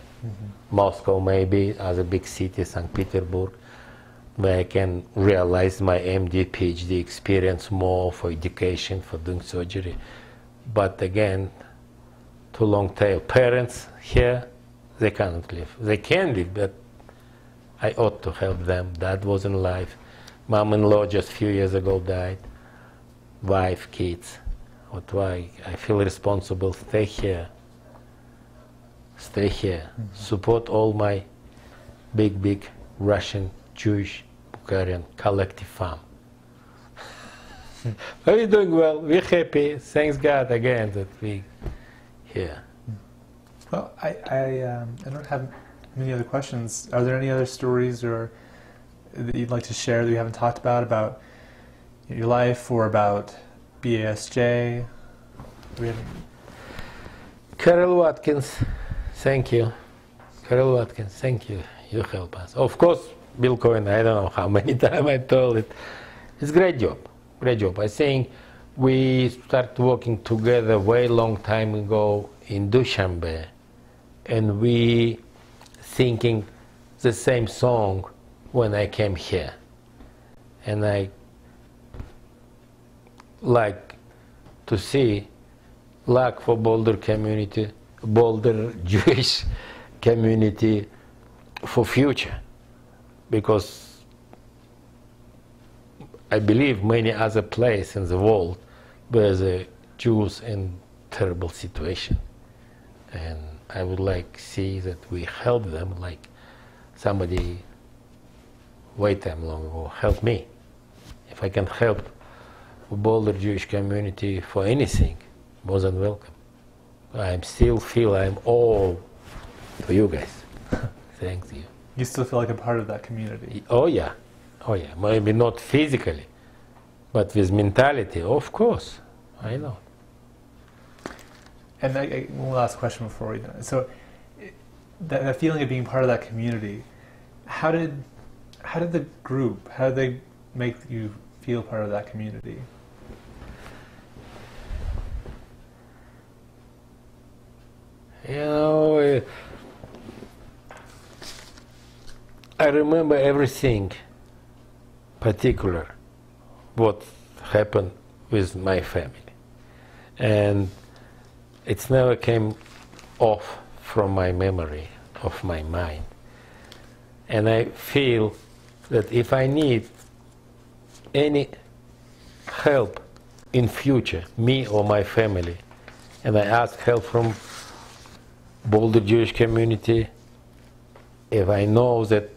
Moscow, maybe, other big cities, St. Petersburg, where I can realize my MD, PhD experience more for education, for doing surgery. But again, too long tail. Parents here, they cannot live. They can live, but I ought to help them. Dad was in life. Mom-in-law just a few years ago died. Wife, kids. What why I feel responsible. Stay here. Stay here. Support all my big Russian, Jewish, Bukharian collective farm. We're doing well. We're happy. Thanks God again that we here. Well, I don't have many other questions. Are there any other stories or that you'd like to share that we haven't talked about your life or about BASJ? Carol Watkins, thank you. Carol Watkins, thank you. You help us. Of course, Bill Cohen, I don't know how many times I told it. It's a great job. Great job. I think we started working together way long time ago in Dushanbe, and we thinking the same song when I came here. And I like to see luck for Boulder community, Boulder Jewish community for future, because I believe many other places in the world where the Jews in terrible situation, and I would like to see that we help them, like somebody wait time long ago help me. If I can help Boulder Jewish community for anything, more than welcome. I still feel I'm all to you guys. Thank you. You still feel like a part of that community? Oh yeah, oh yeah. Maybe not physically, but with mentality, of course. I know. And one last question before we done. So, that feeling of being part of that community, how did the group, how did they make you feel part of that community? You know, I remember everything particular what happened with my family, and it's never came off from my memory, of my mind. And I feel that if I need any help in future, me or my family, and I ask help from Boulder Jewish community, if I know that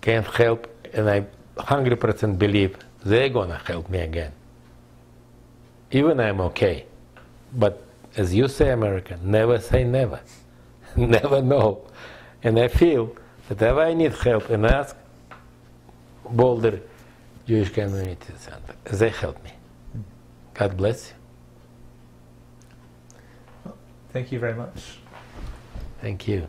can't help, and I 100% believe they're gonna help me again, even I'm okay. But as you say, American, never say never. Never know. And I feel that if I need help and ask Boulder Jewish Community Center, they help me. God bless you. Well, thank you very much. Thank you.